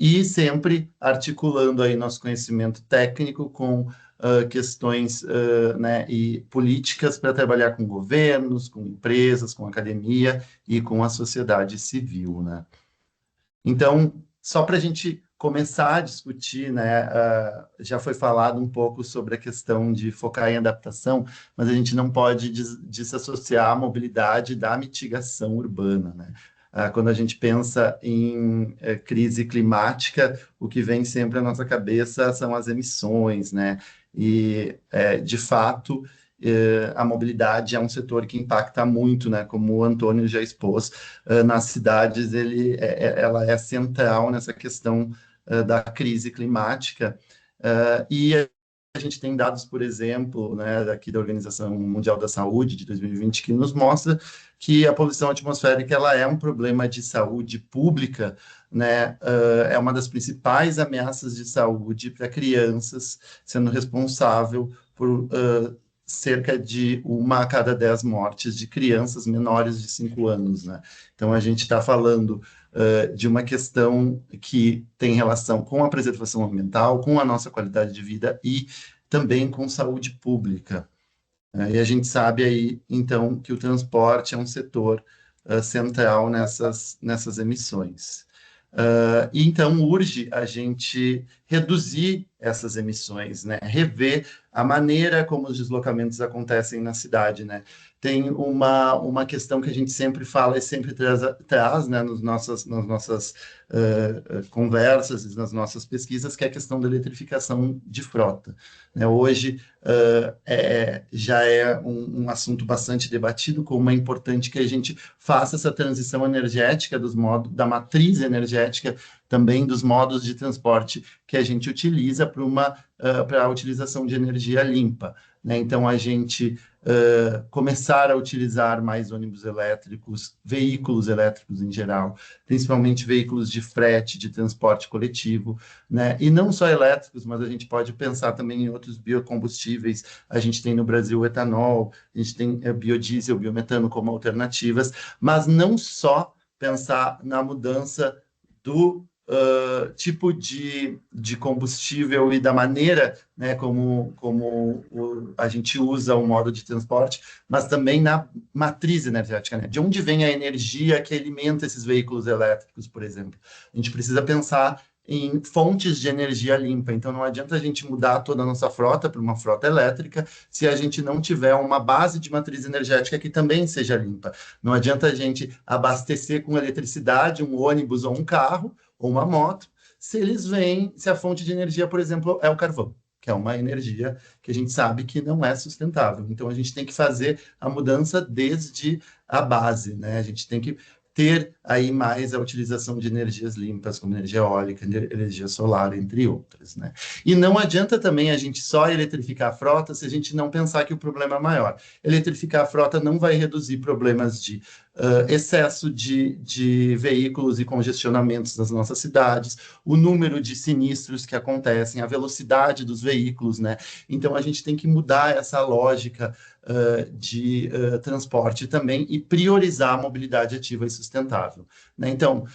E sempre articulando aí nosso conhecimento técnico com questões né, e políticas para trabalhar com governos, com empresas, com academia e com a sociedade civil, né? Então, só para a gente começar a discutir, né, já foi falado um pouco sobre a questão de focar em adaptação, mas a gente não pode desassociar a mobilidade da mitigação urbana, né? Quando a gente pensa em crise climática, o que vem sempre à nossa cabeça são as emissões, né? E, de fato, a mobilidade é um setor que impacta muito, né? Como o Antônio já expôs, nas cidades ela é central nessa questão da crise climática, e a gente tem dados, por exemplo, né, aqui da Organização Mundial da Saúde de 2020, que nos mostra que a poluição atmosférica ela é um problema de saúde pública, né, é uma das principais ameaças de saúde para crianças, sendo responsável por cerca de 1 a cada 10 mortes de crianças menores de 5 anos, né? Então, a gente está falando de uma questão que tem relação com a preservação ambiental, com a nossa qualidade de vida e também com saúde pública. E a gente sabe aí, então, que o transporte é um setor central nessas emissões. E então urge a gente reduzir essas emissões, né? Rever a maneira como os deslocamentos acontecem na cidade, né? Tem uma questão que a gente sempre fala e sempre traz, né, nas nossas conversas e nas nossas pesquisas, que é a questão da eletrificação de frota, né? Hoje já é um assunto bastante debatido, como é importante que a gente faça essa transição energética da matriz energética, também dos modos de transporte que a gente utiliza para a utilização de energia limpa, né? Então, a gente começar a utilizar mais ônibus elétricos, veículos elétricos em geral, principalmente veículos de frete, de transporte coletivo, né? E não só elétricos, mas a gente pode pensar também em outros biocombustíveis. A gente tem no Brasil o etanol, a gente tem biodiesel, biometano como alternativas, mas não só pensar na mudança do tipo de combustível e da maneira, né, como a gente usa o modo de transporte, mas também na matriz energética, né? De onde vem a energia que alimenta esses veículos elétricos, por exemplo. A gente precisa pensar em fontes de energia limpa. Então, não adianta a gente mudar toda a nossa frota para uma frota elétrica se a gente não tiver uma base de matriz energética que também seja limpa. Não adianta a gente abastecer com eletricidade um ônibus ou um carro ou uma moto, se a fonte de energia, por exemplo, é o carvão, que é uma energia que a gente sabe que não é sustentável. Então, a gente tem que fazer a mudança desde a base, né? A gente tem que ter aí mais a utilização de energias limpas, como energia eólica, energia solar, entre outras, né? E não adianta também a gente só eletrificar a frota se a gente não pensar que o problema é maior. Eletrificar a frota não vai reduzir problemas de excesso de veículos e congestionamentos nas nossas cidades, o número de sinistros que acontecem, a velocidade dos veículos, né? Então, a gente tem que mudar essa lógica de transporte também e priorizar a mobilidade ativa e sustentável, né? Então,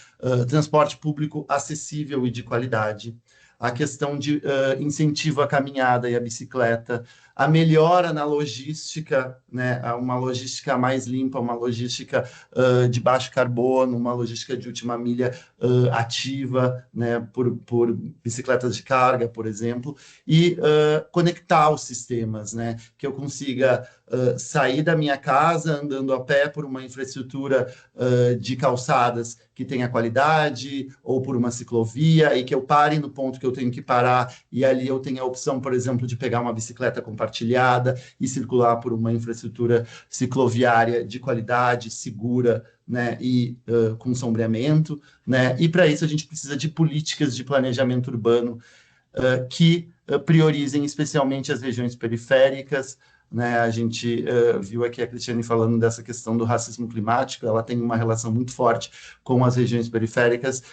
transporte público acessível e de qualidade, a questão de incentivo à caminhada e à bicicleta, a melhora na logística, né? Uma logística mais limpa, uma logística de baixo carbono, uma logística de última milha ativa, né? Por bicicletas de carga, por exemplo, e conectar os sistemas, né? Que eu consiga sair da minha casa andando a pé por uma infraestrutura de calçadas que tenha qualidade, ou por uma ciclovia, e que eu pare no ponto que eu tenho que parar, e ali eu tenho a opção, por exemplo, de pegar uma bicicleta compartilhada e circular por uma infraestrutura cicloviária de qualidade, segura, né, e com sombreamento, né? E para isso a gente precisa de políticas de planejamento urbano que priorizem especialmente as regiões periféricas, né? A gente viu aqui a Cristiane falando dessa questão do racismo climático, ela tem uma relação muito forte com as regiões periféricas,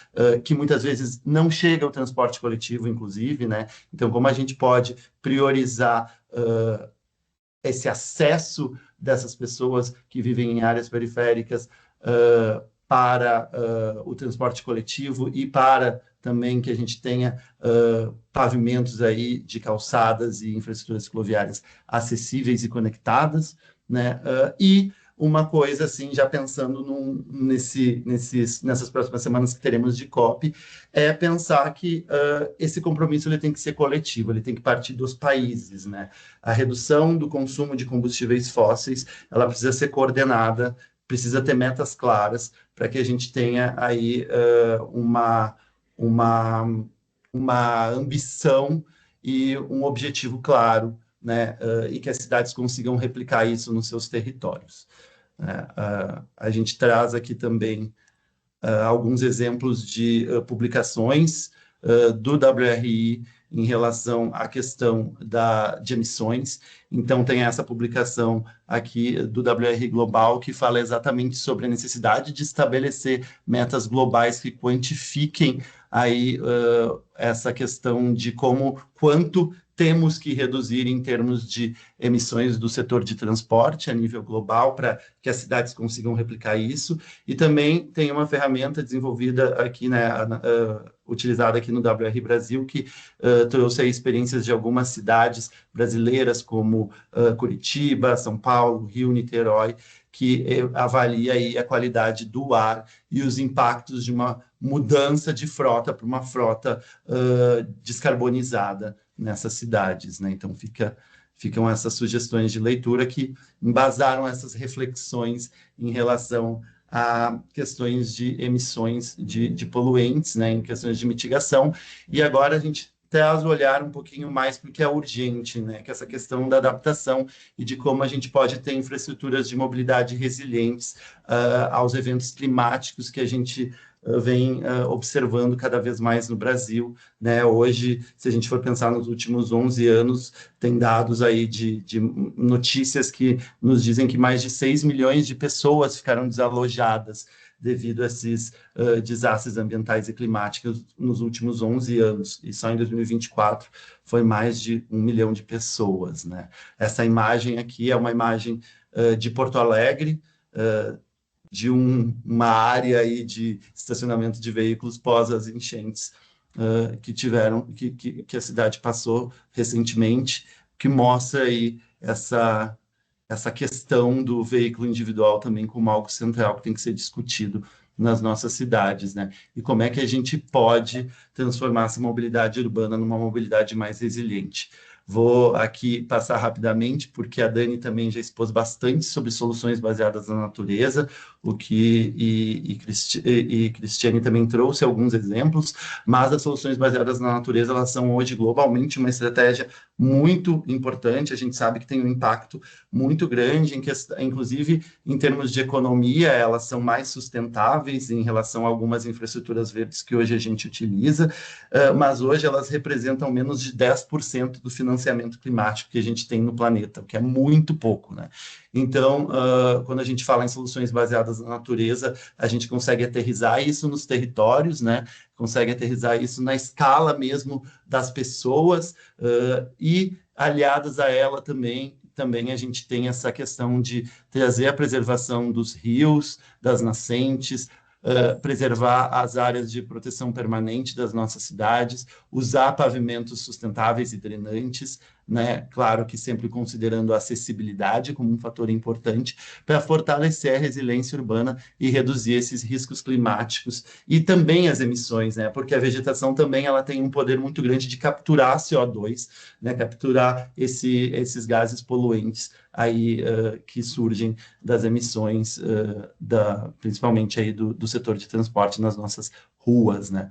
que muitas vezes não chega ao transporte coletivo, inclusive, né? Então, como a gente pode priorizar esse acesso dessas pessoas que vivem em áreas periféricas para o transporte coletivo e para também que a gente tenha pavimentos aí de calçadas e infraestruturas cicloviárias acessíveis e conectadas, né? E uma coisa, assim, já pensando nessas próximas semanas que teremos de COP, é pensar que esse compromisso ele tem que ser coletivo, ele tem que partir dos países, né? A redução do consumo de combustíveis fósseis, ela precisa ser coordenada, precisa ter metas claras para que a gente tenha aí uma ambição e um objetivo claro, né? E que as cidades consigam replicar isso nos seus territórios. A gente traz aqui também alguns exemplos de publicações do WRI em relação à questão de emissões. Então, tem essa publicação aqui do WRI Global, que fala exatamente sobre a necessidade de estabelecer metas globais que quantifiquem aí essa questão de quanto temos que reduzir em termos de emissões do setor de transporte a nível global para que as cidades consigam replicar isso. E também tem uma ferramenta desenvolvida aqui, né, utilizada aqui no WR Brasil, que trouxe aí experiências de algumas cidades brasileiras, como Curitiba, São Paulo, Rio, Niterói, que avalia aí a qualidade do ar e os impactos de uma mudança de frota para uma frota descarbonizada nessas cidades, né? Então ficam essas sugestões de leitura que embasaram essas reflexões em relação a questões de emissões de poluentes, né, em questões de mitigação. E agora a gente traz o olhar um pouquinho mais para o que é urgente, né, que é essa questão da adaptação e de como a gente pode ter infraestruturas de mobilidade resilientes aos eventos climáticos que a gente vem observando cada vez mais no Brasil, né? Hoje, se a gente for pensar nos últimos 11 anos, tem dados aí de notícias que nos dizem que mais de 6 milhões de pessoas ficaram desalojadas devido a esses desastres ambientais e climáticos nos últimos 11 anos, e só em 2024 foi mais de 1 milhão de pessoas, né? Essa imagem aqui é uma imagem de Porto Alegre, de uma área aí de estacionamento de veículos pós as enchentes que a cidade passou recentemente, que mostra aí essa questão do veículo individual também como algo central que tem que ser discutido nas nossas cidades, né? E como é que a gente pode transformar essa mobilidade urbana numa mobilidade mais resiliente. Vou aqui passar rapidamente, porque a Dani também já expôs bastante sobre soluções baseadas na natureza, e Cristiane também trouxe alguns exemplos, mas as soluções baseadas na natureza, elas são hoje globalmente uma estratégia muito importante. A gente sabe que tem um impacto muito grande, inclusive em termos de economia, elas são mais sustentáveis em relação a algumas infraestruturas verdes que hoje a gente utiliza, mas hoje elas representam menos de 10% do financiamento climático que a gente tem no planeta, o que é muito pouco, né? Então, quando a gente fala em soluções baseadas na natureza, a gente consegue aterrissar isso nos territórios, né? Consegue aterrissar isso na escala mesmo das pessoas, e aliadas a ela também a gente tem essa questão de trazer a preservação dos rios, das nascentes, preservar as áreas de proteção permanente das nossas cidades, usar pavimentos sustentáveis e drenantes, né? Claro que sempre considerando a acessibilidade como um fator importante para fortalecer a resiliência urbana e reduzir esses riscos climáticos e também as emissões, né? Porque a vegetação também ela tem um poder muito grande de capturar CO2, né? Capturar esses gases poluentes aí que surgem das emissões principalmente aí do setor de transporte nas nossas ruas, né?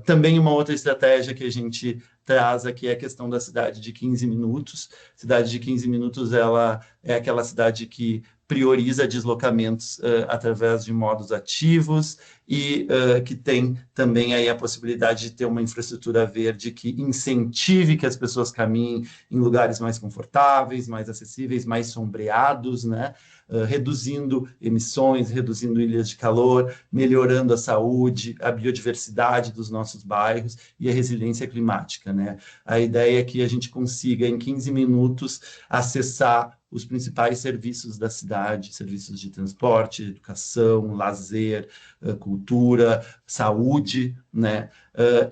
Também uma outra estratégia que a gente traz aqui é a questão da cidade de 15 minutos. Cidade de 15 minutos, ela é aquela cidade que prioriza deslocamentos através de modos ativos e que tem também aí a possibilidade de ter uma infraestrutura verde que incentive que as pessoas caminhem em lugares mais confortáveis, mais acessíveis, mais sombreados, né? Reduzindo emissões, reduzindo ilhas de calor, melhorando a saúde, a biodiversidade dos nossos bairros e a resiliência climática, né? A ideia é que a gente consiga, em 15 minutos, acessar os principais serviços da cidade, serviços de transporte, educação, lazer, cultura, saúde, né?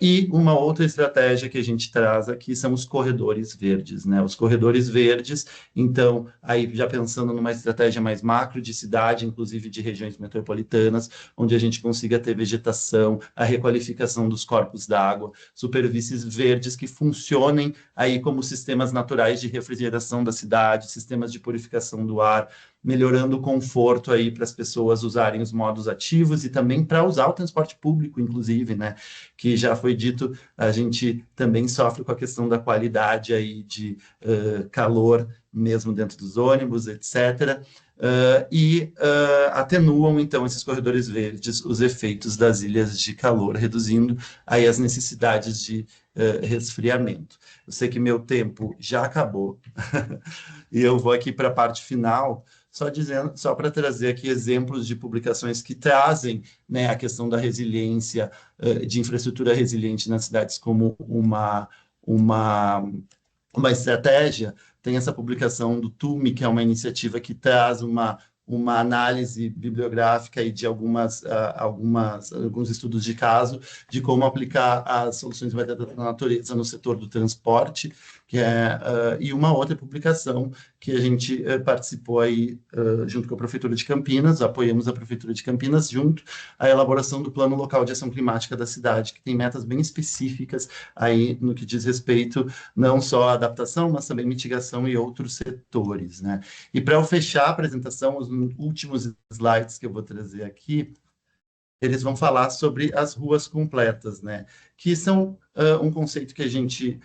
E uma outra estratégia que a gente traz aqui são os corredores verdes, né? Os corredores verdes, então, aí já pensando numa estratégia mais macro de cidade, inclusive de regiões metropolitanas, onde a gente consiga ter vegetação, a requalificação dos corpos d'água, superfícies verdes que funcionem aí como sistemas naturais de refrigeração da cidade, sistemas de purificação do ar, melhorando o conforto aí para as pessoas usarem os modos ativos e também para usar o transporte público, inclusive, né? Que já foi dito, a gente também sofre com a questão da qualidade aí de calor mesmo dentro dos ônibus, etc. Atenuam, então, esses corredores verdes, os efeitos das ilhas de calor, reduzindo aí as necessidades de resfriamento. Eu sei que meu tempo já acabou, e eu vou aqui para a parte final, só para trazer aqui exemplos de publicações que trazem, né, a questão da resiliência, de infraestrutura resiliente nas cidades como uma uma estratégia, tem essa publicação do TUME, que é uma iniciativa que traz uma análise bibliográfica e de alguns estudos de caso de como aplicar as soluções baseadas na natureza no setor do transporte, e uma outra publicação que a gente participou aí junto com a Prefeitura de Campinas, apoiamos a Prefeitura de Campinas junto à elaboração do Plano Local de Ação Climática da cidade, que tem metas bem específicas aí no que diz respeito não só à adaptação, mas também mitigação e outros setores, né? E para eu fechar a apresentação, os últimos slides que eu vou trazer aqui, eles vão falar sobre as ruas completas, né? Que são um conceito que a gente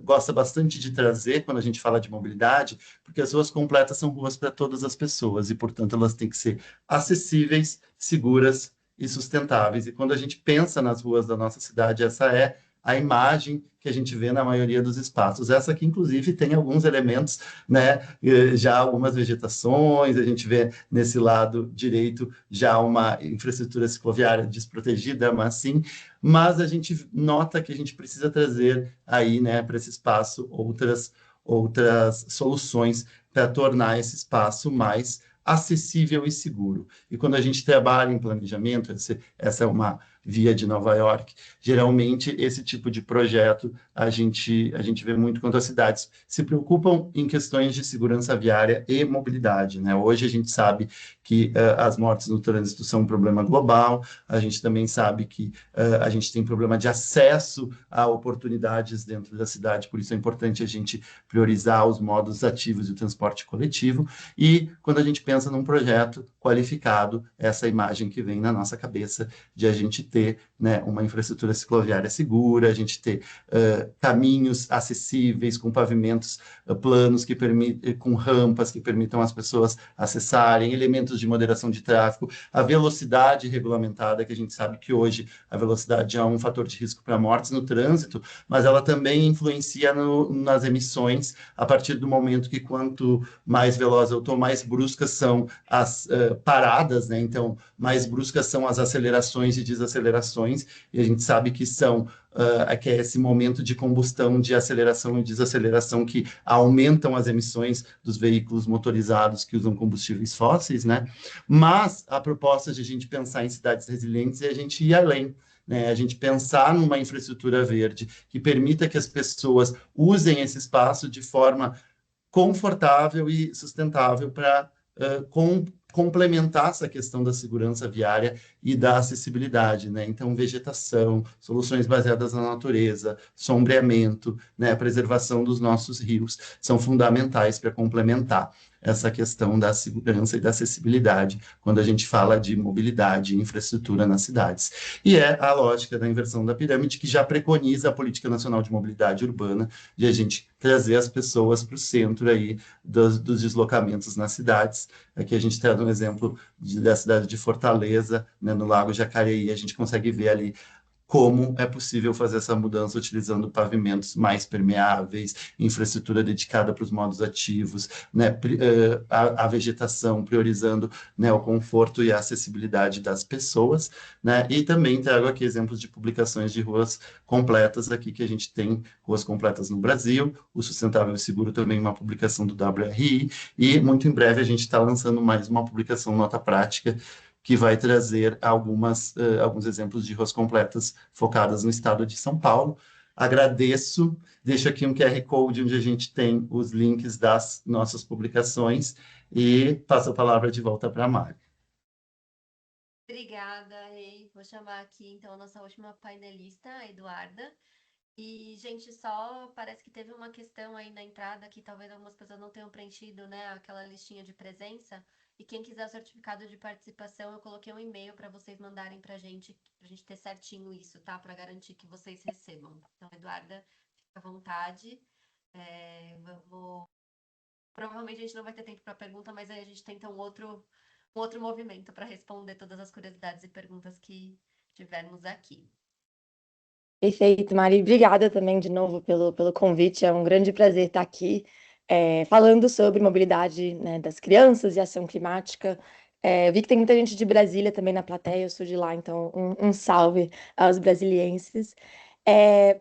gosta bastante de trazer quando a gente fala de mobilidade, porque as ruas completas são ruas para todas as pessoas e, portanto, elas têm que ser acessíveis, seguras e sustentáveis. E quando a gente pensa nas ruas da nossa cidade, essa é a imagem que a gente vê na maioria dos espaços. Essa aqui, inclusive, tem alguns elementos, né, já algumas vegetações, a gente vê nesse lado direito já uma infraestrutura cicloviária desprotegida, mas a gente nota que a gente precisa trazer aí, né, para esse espaço outras soluções para tornar esse espaço mais acessível e seguro. E quando a gente trabalha em planejamento, essa é uma via de Nova York, geralmente esse tipo de projeto a gente vê muito quando as cidades se preocupam em questões de segurança viária e mobilidade, né? Hoje a gente sabe que as mortes no trânsito são um problema global, a gente também sabe que a gente tem problema de acesso a oportunidades dentro da cidade, por isso é importante a gente priorizar os modos ativos do transporte coletivo, e quando a gente pensa num projeto qualificado, essa imagem que vem na nossa cabeça de a gente ter, né, uma infraestrutura cicloviária segura, a gente ter caminhos acessíveis, com pavimentos planos, com rampas que permitam as pessoas acessarem, elementos de moderação de tráfego, a velocidade regulamentada, que a gente sabe que hoje a velocidade é um fator de risco para mortes no trânsito, mas ela também influencia nas emissões, a partir do momento que quanto mais veloz eu estou, mais bruscas são as paradas, né? Então, mais bruscas são as acelerações e desacelerações, e a gente sabe que que é esse momento de combustão, de aceleração e desaceleração que aumentam as emissões dos veículos motorizados que usam combustíveis fósseis, né? Mas a proposta de a gente pensar em cidades resilientes é a gente ir além, né? A gente pensar numa infraestrutura verde que permita que as pessoas usem esse espaço de forma confortável e sustentável para complementar essa questão da segurança viária e da acessibilidade, né? Então, vegetação, soluções baseadas na natureza, sombreamento, né? A preservação dos nossos rios são fundamentais para complementar essa questão da segurança e da acessibilidade quando a gente fala de mobilidade e infraestrutura nas cidades. E é a lógica da inversão da pirâmide que já preconiza a Política Nacional de Mobilidade Urbana, de a gente trazer as pessoas para o centro aí dos deslocamentos nas cidades. Aqui a gente traz um exemplo da cidade de Fortaleza, né, no Lago Jacareí, a gente consegue ver ali como é possível fazer essa mudança utilizando pavimentos mais permeáveis, infraestrutura dedicada para os modos ativos, né, a vegetação, priorizando, né, o conforto e a acessibilidade das pessoas, né, e também trago aqui exemplos de publicações de ruas completas aqui, que a gente tem ruas completas no Brasil, o Sustentável e Seguro também uma publicação do WRI, e muito em breve a gente está lançando mais uma publicação nota prática, que vai trazer alguns exemplos de ruas completas focadas no estado de São Paulo. Agradeço, deixo aqui um QR Code onde a gente tem os links das nossas publicações e passo a palavra de volta para a Mari. Obrigada, Rei. Vou chamar aqui, então, a nossa última painelista, a Eduarda. E, gente, só parece que teve uma questão aí na entrada que talvez algumas pessoas não tenham preenchido, né, aquela listinha de presença. E quem quiser o certificado de participação, eu coloquei um e-mail para vocês mandarem para a gente ter certinho isso, tá? Para garantir que vocês recebam. Então, Eduarda, fica à vontade. Provavelmente a gente não vai ter tempo para pergunta, mas aí a gente tenta um outro movimento para responder todas as curiosidades e perguntas que tivermos aqui. Perfeito, Mari. Obrigada também de novo pelo convite. É um grande prazer estar aqui falando sobre mobilidade, né, das crianças e ação climática. Eu vi que tem muita gente de Brasília também na plateia, eu sou de lá, então um salve aos brasilienses.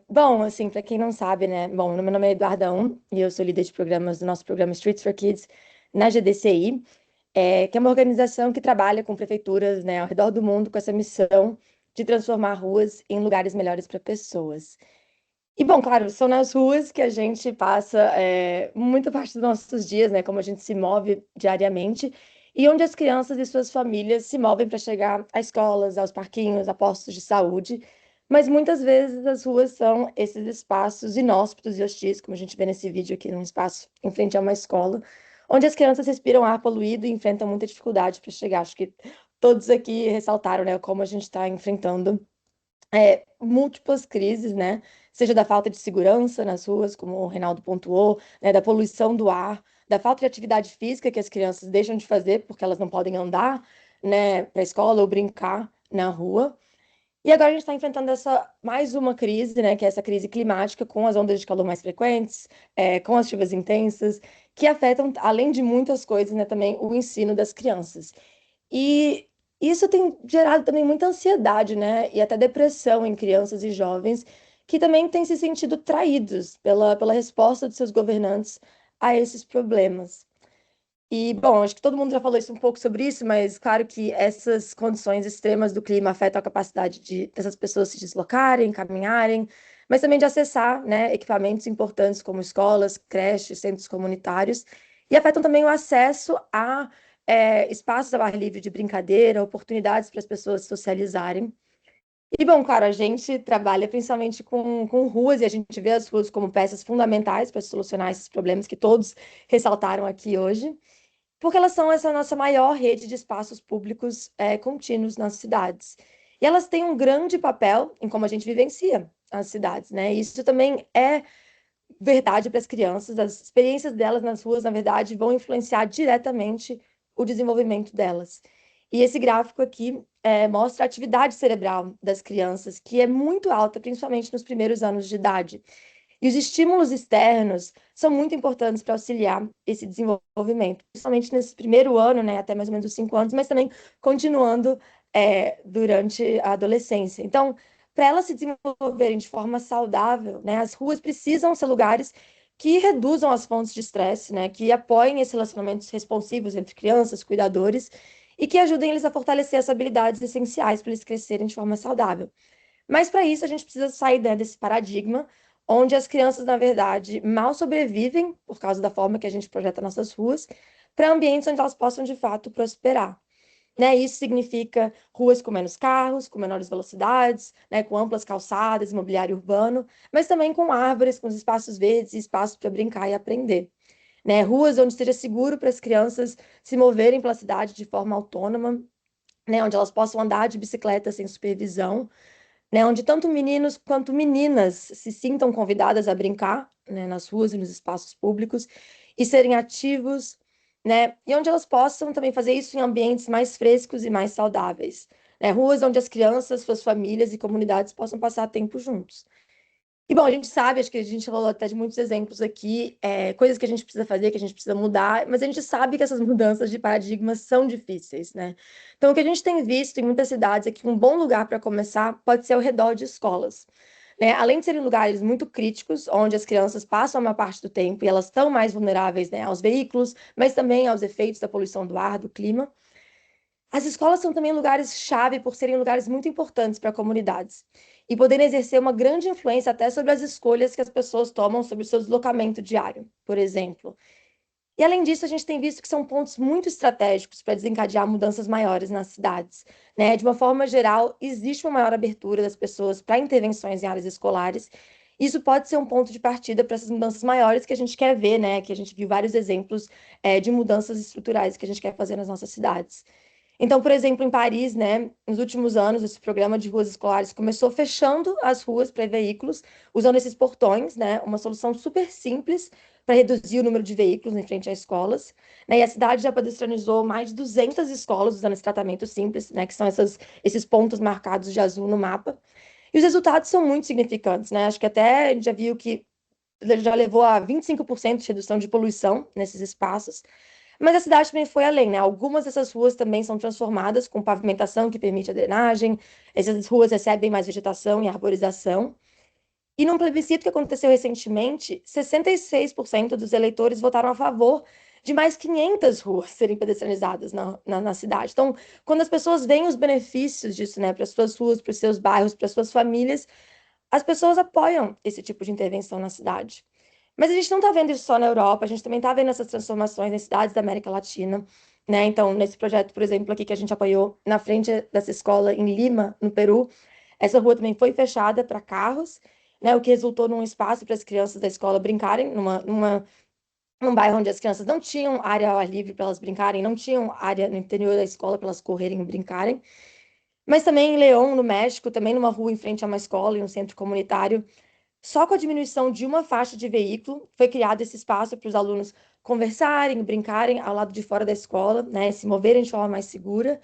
Bom, assim, para quem não sabe, né? Bom, meu nome é Eduarda e eu sou líder de programas do nosso programa Streets for Kids na GDCI, que é uma organização que trabalha com prefeituras, né, ao redor do mundo com essa missão de transformar ruas em lugares melhores para pessoas. E, bom, claro, são nas ruas que a gente passa muita parte dos nossos dias, né? Como a gente se move diariamente, e onde as crianças e suas famílias se movem para chegar a escolas, aos parquinhos, a postos de saúde. Mas muitas vezes as ruas são esses espaços inóspitos e hostis, como a gente vê nesse vídeo aqui, num espaço em frente a uma escola, onde as crianças respiram ar poluído e enfrentam muita dificuldade para chegar. Acho que todos aqui ressaltaram, né, como a gente está enfrentando múltiplas crises, né? Seja da falta de segurança nas ruas, como o Reinaldo pontuou, né? Da poluição do ar, da falta de atividade física que as crianças deixam de fazer porque elas não podem andar, né, para a escola ou brincar na rua. E agora a gente está enfrentando mais uma crise, né, que é essa crise climática, com as ondas de calor mais frequentes, com as chuvas intensas, que afetam, além de muitas coisas, né, também o ensino das crianças. E isso tem gerado também muita ansiedade, né? E até depressão em crianças e jovens que também têm se sentido traídos pela resposta dos seus governantes a esses problemas. E, bom, acho que todo mundo já falou isso um pouco sobre isso, mas claro que essas condições extremas do clima afetam a capacidade dessas pessoas se deslocarem, caminharem, mas também de acessar, né, equipamentos importantes como escolas, creches, centros comunitários, e afetam também o acesso a espaços ao ar livre de brincadeira, oportunidades para as pessoas socializarem. E, bom, claro, a gente trabalha principalmente com ruas e a gente vê as ruas como peças fundamentais para solucionar esses problemas que todos ressaltaram aqui hoje, porque elas são essa nossa maior rede de espaços públicos contínuos nas cidades. E elas têm um grande papel em como a gente vivencia as cidades, né? E isso também é verdade para as crianças, as experiências delas nas ruas, na verdade, vão influenciar diretamente o desenvolvimento delas. E esse gráfico aqui mostra a atividade cerebral das crianças, que é muito alta, principalmente nos primeiros anos de idade. E os estímulos externos são muito importantes para auxiliar esse desenvolvimento, principalmente nesse primeiro ano, né, até mais ou menos os 5 anos, mas também continuando durante a adolescência. Então, para elas se desenvolverem de forma saudável, né, as ruas precisam ser lugares que reduzam as fontes de estresse, né, que apoiem esses relacionamentos responsivos entre crianças, cuidadores, e que ajudem eles a fortalecer as habilidades essenciais para eles crescerem de forma saudável. Mas para isso a gente precisa sair, né, desse paradigma onde as crianças, na verdade, mal sobrevivem por causa da forma que a gente projeta nossas ruas, para ambientes onde elas possam de fato prosperar. Né, isso significa ruas com menos carros, com menores velocidades, né, com amplas calçadas, mobiliário urbano, mas também com árvores, com os espaços verdes e espaços para brincar e aprender. Né, ruas onde seja seguro para as crianças se moverem pela cidade de forma autônoma, né, onde elas possam andar de bicicleta sem supervisão, né, onde tanto meninos quanto meninas se sintam convidadas a brincar, né, nas ruas e nos espaços públicos e serem ativos, né, e onde elas possam também fazer isso em ambientes mais frescos e mais saudáveis, né, ruas onde as crianças, suas famílias e comunidades possam passar tempo juntos. E, bom, a gente sabe, acho que a gente falou até de muitos exemplos aqui, coisas que a gente precisa fazer, que a gente precisa mudar, mas a gente sabe que essas mudanças de paradigmas são difíceis, né? Então, o que a gente tem visto em muitas cidades é que um bom lugar para começar pode ser ao redor de escolas. Né? Além de serem lugares muito críticos, onde as crianças passam a maior parte do tempo e elas estão mais vulneráveis, né, aos veículos, mas também aos efeitos da poluição do ar, do clima. As escolas são também lugares-chave por serem lugares muito importantes para comunidades e poderem exercer uma grande influência até sobre as escolhas que as pessoas tomam sobre o seu deslocamento diário, por exemplo. E além disso, a gente tem visto que são pontos muito estratégicos para desencadear mudanças maiores nas cidades. Né? De uma forma geral, existe uma maior abertura das pessoas para intervenções em áreas escolares. Isso pode ser um ponto de partida para essas mudanças maiores que a gente quer ver, né? Que a gente viu vários exemplos de mudanças estruturais que a gente quer fazer nas nossas cidades. Então, por exemplo, em Paris, né, nos últimos anos, esse programa de ruas escolares começou fechando as ruas para veículos, usando esses portões, né, uma solução super simples para reduzir o número de veículos em frente às escolas. Né, e a cidade já padronizou mais de 200 escolas usando esse tratamento simples, né, que são esses pontos marcados de azul no mapa. E os resultados são muito significantes, né? Acho que até a gente já viu que já levou a 25% de redução de poluição nesses espaços. Mas a cidade também foi além, né? Algumas dessas ruas também são transformadas com pavimentação que permite a drenagem, essas ruas recebem mais vegetação e arborização. E num plebiscito que aconteceu recentemente, 66% dos eleitores votaram a favor de mais 500 ruas serem pedestrianizadas na cidade. Então, quando as pessoas veem os benefícios disso, né, para as suas ruas, para os seus bairros, para as suas famílias, as pessoas apoiam esse tipo de intervenção na cidade. Mas a gente não está vendo isso só na Europa, a gente também está vendo essas transformações nas cidades da América Latina, né? Então, nesse projeto, por exemplo, aqui que a gente apoiou na frente dessa escola em Lima, no Peru, essa rua também foi fechada para carros, né? O que resultou num espaço para as crianças da escola brincarem, num bairro onde as crianças não tinham área ao ar livre para elas brincarem, não tinham área no interior da escola para elas correrem e brincarem. Mas também em León, no México, também numa rua em frente a uma escola, em um centro comunitário, só com a diminuição de uma faixa de veículo, foi criado esse espaço para os alunos conversarem, brincarem ao lado de fora da escola, né, se moverem de forma mais segura.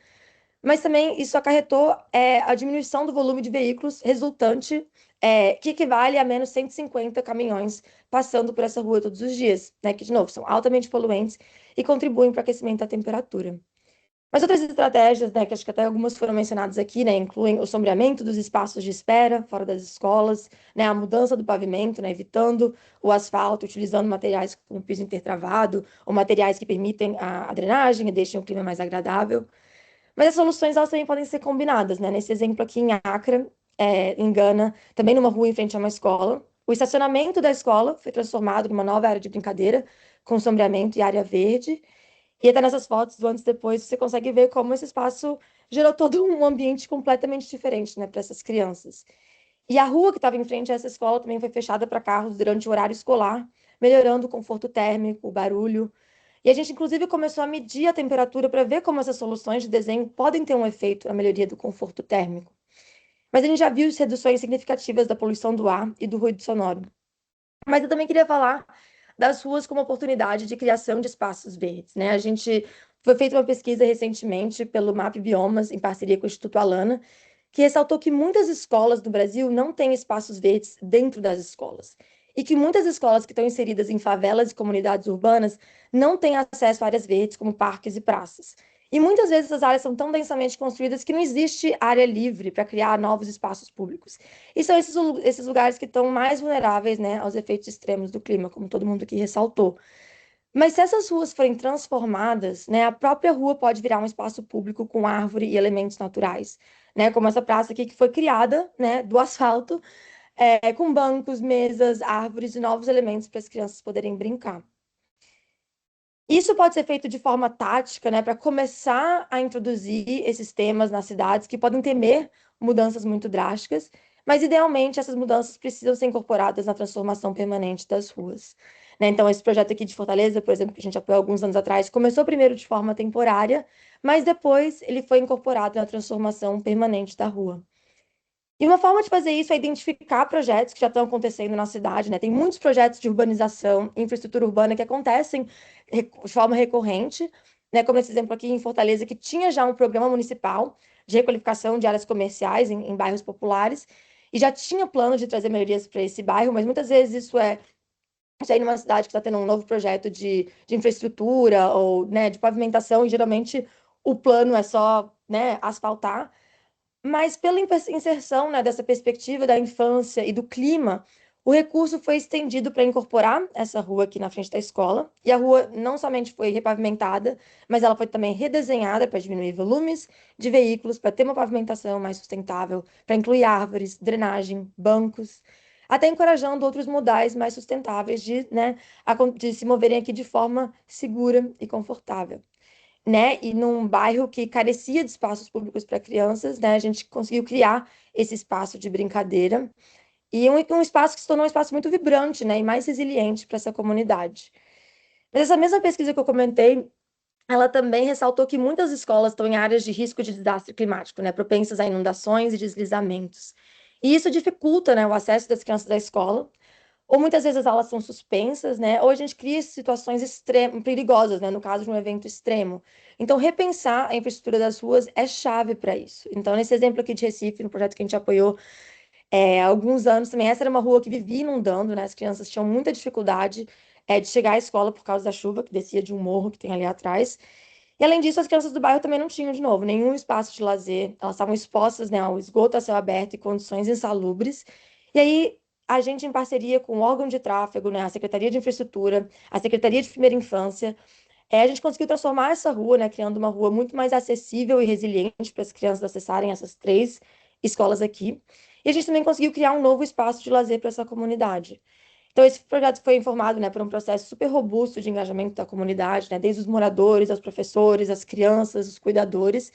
Mas também isso acarretou a diminuição do volume de veículos resultante, que equivale a menos 150 caminhões passando por essa rua todos os dias, né, que, de novo, são altamente poluentes e contribuem para o aquecimento da temperatura. Mas outras estratégias, né, que acho que até algumas foram mencionadas aqui, né, incluem o sombreamento dos espaços de espera fora das escolas, né, a mudança do pavimento, né, evitando o asfalto, utilizando materiais com piso intertravado, ou materiais que permitem a drenagem e deixem o clima mais agradável. Mas as soluções, elas também podem ser combinadas, né? Nesse exemplo aqui em Accra, em Gana, também numa rua em frente a uma escola, o estacionamento da escola foi transformado numa nova área de brincadeira, com sombreamento e área verde. E até nessas fotos do antes e depois, você consegue ver como esse espaço gerou todo um ambiente completamente diferente, né, para essas crianças. E a rua que estava em frente a essa escola também foi fechada para carros durante o horário escolar, melhorando o conforto térmico, o barulho. E a gente, inclusive, começou a medir a temperatura para ver como essas soluções de desenho podem ter um efeito na melhoria do conforto térmico. Mas a gente já viu reduções significativas da poluição do ar e do ruído sonoro. Mas eu também queria falar das ruas como oportunidade de criação de espaços verdes, né? A gente foi feita uma pesquisa recentemente pelo MAP Biomas, em parceria com o Instituto Alana, que ressaltou que muitas escolas do Brasil não têm espaços verdes dentro das escolas. E que muitas escolas que estão inseridas em favelas e comunidades urbanas não têm acesso a áreas verdes, como parques e praças. E muitas vezes essas áreas são tão densamente construídas que não existe área livre para criar novos espaços públicos. E são esses lugares que estão mais vulneráveis, né, aos efeitos extremos do clima, como todo mundo aqui ressaltou. Mas se essas ruas forem transformadas, né, a própria rua pode virar um espaço público com árvore e elementos naturais, né, como essa praça aqui que foi criada, né, do asfalto, com bancos, mesas, árvores e novos elementos para as crianças poderem brincar. Isso pode ser feito de forma tática, né, para começar a introduzir esses temas nas cidades que podem temer mudanças muito drásticas, mas idealmente essas mudanças precisam ser incorporadas na transformação permanente das ruas. Né? Então, esse projeto aqui de Fortaleza, por exemplo, que a gente apoiou alguns anos atrás, começou primeiro de forma temporária, mas depois ele foi incorporado na transformação permanente da rua. E uma forma de fazer isso é identificar projetos que já estão acontecendo na cidade, né? Tem muitos projetos de urbanização, infraestrutura urbana que acontecem de forma recorrente, né? Como esse exemplo aqui em Fortaleza, que tinha já um programa municipal de requalificação de áreas comerciais em bairros populares, e já tinha plano de trazer melhorias para esse bairro, mas muitas vezes isso é aí numa cidade que está tendo um novo projeto de infraestrutura ou, né, de pavimentação, e geralmente o plano é só, né, asfaltar. Mas pela inserção, né, dessa perspectiva da infância e do clima, o recurso foi estendido para incorporar essa rua aqui na frente da escola. E a rua não somente foi repavimentada, mas ela foi também redesenhada para diminuir volumes de veículos, para ter uma pavimentação mais sustentável, para incluir árvores, drenagem, bancos, até encorajando outros modais mais sustentáveis de se moverem aqui de forma segura e confortável. Né? E num bairro que carecia de espaços públicos para crianças, né? A gente conseguiu criar esse espaço de brincadeira e um espaço que se tornou um espaço muito vibrante, né? E mais resiliente para essa comunidade. Mas essa mesma pesquisa que eu comentei, ela também ressaltou que muitas escolas estão em áreas de risco de desastre climático, né? Propensas a inundações e deslizamentos. E isso dificulta, né, o acesso das crianças à escola, ou muitas vezes as aulas são suspensas, né? Ou a gente cria situações perigosas, né? No caso de um evento extremo. Então, repensar a infraestrutura das ruas é chave para isso. Então, nesse exemplo aqui de Recife, no projeto que a gente apoiou há alguns anos também, essa era uma rua que vivia inundando, né? As crianças tinham muita dificuldade de chegar à escola por causa da chuva que descia de um morro que tem ali atrás. E, além disso, as crianças do bairro também não tinham, de novo, nenhum espaço de lazer. Elas estavam expostas, né, ao esgoto a céu aberto e condições insalubres. E aí, a gente, em parceria com o órgão de tráfego, né, a Secretaria de Infraestrutura, a Secretaria de Primeira Infância, a gente conseguiu transformar essa rua, né, criando uma rua muito mais acessível e resiliente para as crianças acessarem essas 3 escolas aqui. E a gente também conseguiu criar um novo espaço de lazer para essa comunidade. Então, esse projeto foi informado, né, por um processo super robusto de engajamento da comunidade, né, desde os moradores, aos professores, as crianças, os cuidadores,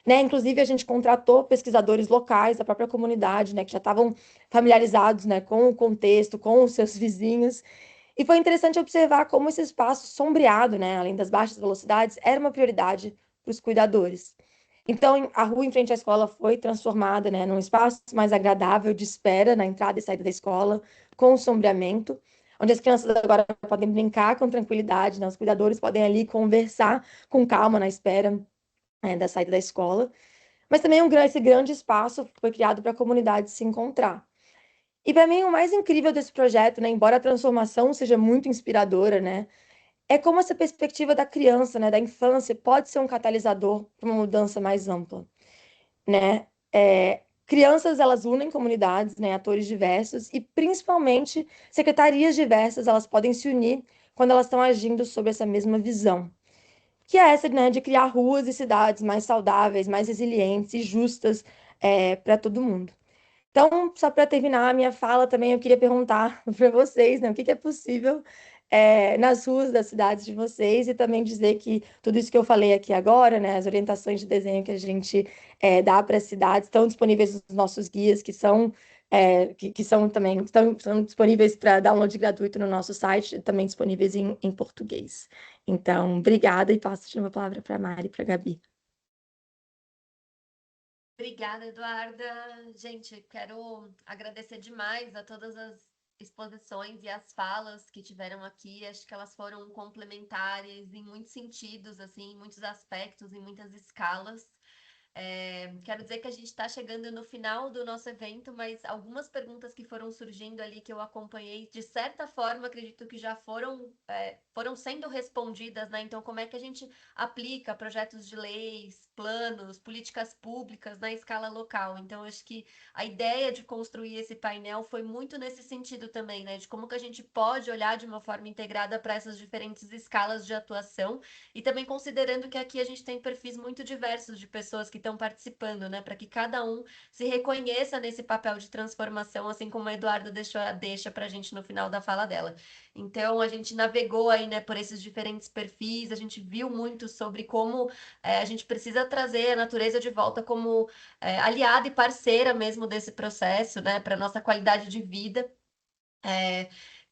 né, inclusive a gente contratou pesquisadores locais da própria comunidade, né, que já estavam familiarizados, né, com o contexto, com os seus vizinhos, e foi interessante observar como esse espaço sombreado, né, além das baixas velocidades, era uma prioridade para os cuidadores. Então, a rua em frente à escola foi transformada, né, num espaço mais agradável de espera na entrada e saída da escola, com sombreamento, onde as crianças agora podem brincar com tranquilidade, né, os cuidadores podem ali conversar com calma na espera, da saída da escola. Mas também esse grande espaço foi criado para a comunidade se encontrar. E para mim o mais incrível desse projeto, né, embora a transformação seja muito inspiradora, né, é como essa perspectiva da criança, né, da infância, pode ser um catalisador para uma mudança mais ampla, né? Crianças, elas unem comunidades, né, atores diversos e, principalmente, secretarias diversas, elas podem se unir quando elas estão agindo sob essa mesma visão, que é essa, né, de criar ruas e cidades mais saudáveis, mais resilientes e justas para todo mundo. Então, só para terminar a minha fala também, eu queria perguntar para vocês, né, o que é possível nas ruas das cidades de vocês e também dizer que tudo isso que eu falei aqui agora, né, as orientações de desenho que a gente dá para as cidades estão disponíveis nos nossos guias, que são também estão disponíveis para download gratuito no nosso site, também disponíveis em português. Então, obrigada e passo de novo a palavra para a Mari e para a Gabi. Obrigada, Eduarda. Gente, quero agradecer demais a todas as exposições e as falas que tiveram aqui. Acho que elas foram complementares em muitos sentidos, assim, em muitos aspectos, em muitas escalas. Quero dizer que a gente está chegando no final do nosso evento, mas algumas perguntas que foram surgindo ali que eu acompanhei, de certa forma, acredito que já foram sendo respondidas, né? Então, como é que a gente aplica projetos de leis, planos, políticas públicas na escala local? Então, acho que a ideia de construir esse painel foi muito nesse sentido também, né? De como que a gente pode olhar de uma forma integrada para essas diferentes escalas de atuação e também considerando que aqui a gente tem perfis muito diversos de pessoas que estão participando, né? Para que cada um se reconheça nesse papel de transformação, assim como a Eduarda deixa para a gente no final da fala dela. Então, a gente navegou aí, né, por esses diferentes perfis, a gente viu muito sobre como a gente precisa trazer a natureza de volta como aliada e parceira mesmo desse processo, né, para nossa qualidade de vida.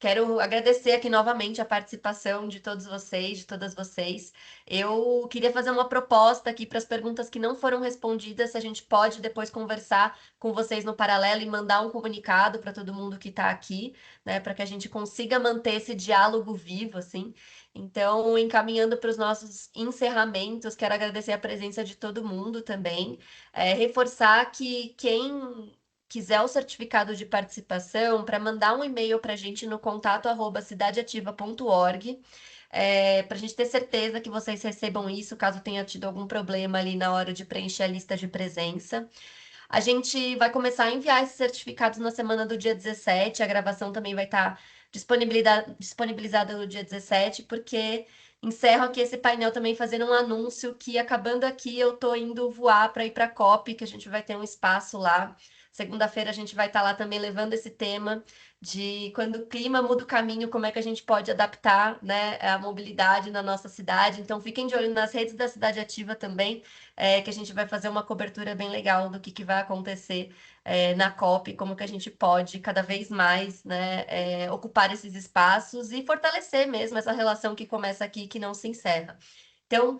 Quero agradecer aqui novamente a participação de todos vocês, de todas vocês. Eu queria fazer uma proposta aqui para as perguntas que não foram respondidas, se a gente pode depois conversar com vocês no paralelo e mandar um comunicado para todo mundo que está aqui, né, para que a gente consiga manter esse diálogo vivo, assim. Então, encaminhando para os nossos encerramentos, quero agradecer a presença de todo mundo também, reforçar que quem quiser o certificado de participação, para mandar um e-mail para a gente no contato@cidadeativa.org, para a gente ter certeza que vocês recebam isso, caso tenha tido algum problema ali na hora de preencher a lista de presença. A gente vai começar a enviar esses certificados na semana do dia 17, a gravação também vai estar disponibilizada no dia 17, porque encerro aqui esse painel também fazendo um anúncio que, acabando aqui, eu tô indo voar para ir para a COP, que a gente vai ter um espaço lá. Segunda-feira a gente vai estar lá também levando esse tema de quando o clima muda o caminho, como é que a gente pode adaptar, né, a mobilidade na nossa cidade. Então, fiquem de olho nas redes da Cidade Ativa também, que a gente vai fazer uma cobertura bem legal do que vai acontecer na COP, como que a gente pode cada vez mais, né, ocupar esses espaços e fortalecer mesmo essa relação que começa aqui, que não se encerra. Então,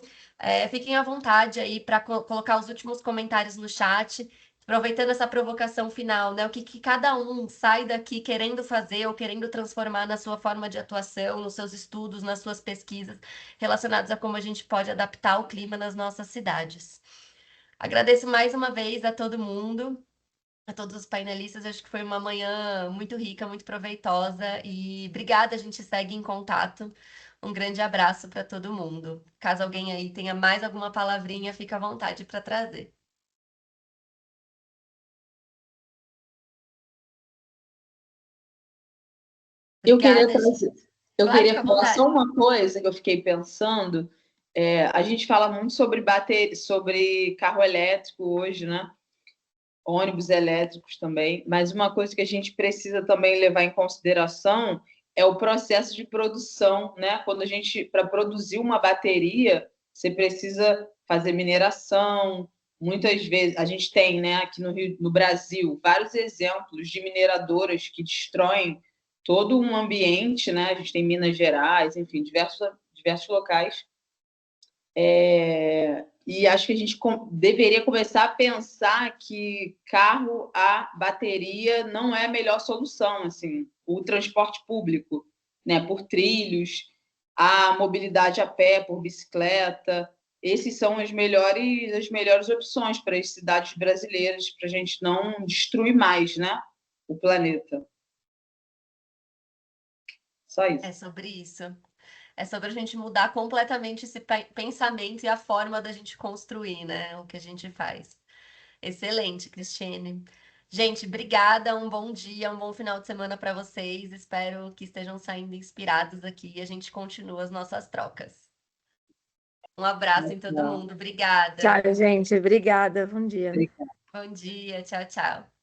fiquem à vontade aí para colocar os últimos comentários no chat, aproveitando essa provocação final, né? O que cada um sai daqui querendo fazer ou querendo transformar na sua forma de atuação, nos seus estudos, nas suas pesquisas, relacionadas a como a gente pode adaptar o clima nas nossas cidades. Agradeço mais uma vez a todo mundo, a todos os painelistas. Acho que foi uma manhã muito rica, muito proveitosa e obrigada, a gente segue em contato. Um grande abraço para todo mundo. Caso alguém aí tenha mais alguma palavrinha, fica à vontade para trazer. Eu queria Obrigada, gente. trazer, eu Claro, queria fica à falar vontade. só uma coisa que eu fiquei pensando. A gente fala muito sobre sobre carro elétrico hoje, né? Ônibus elétricos também, mas uma coisa que a gente precisa também levar em consideração é o processo de produção, né? Quando para produzir uma bateria, você precisa fazer mineração. Muitas vezes a gente tem, né, aqui no Brasil, vários exemplos de mineradoras que destroem todo um ambiente, né? A gente tem Minas Gerais, enfim, diversos locais. E acho que a gente deveria começar a pensar que carro a bateria não é a melhor solução, assim, o transporte público, né, por trilhos, a mobilidade a pé, por bicicleta, esses são as melhores opções para as cidades brasileiras, para a gente não destruir mais, né, o planeta. Só isso. É sobre isso. É sobre a gente mudar completamente esse pensamento e a forma da gente construir, né? O que a gente faz. Excelente, Cristiane. Gente, obrigada, um bom dia, um bom final de semana para vocês. Espero que estejam saindo inspirados aqui e a gente continua as nossas trocas. Um abraço em todo mundo. Obrigada. Tchau, gente. Obrigada. Bom dia. Bom dia. Tchau, tchau.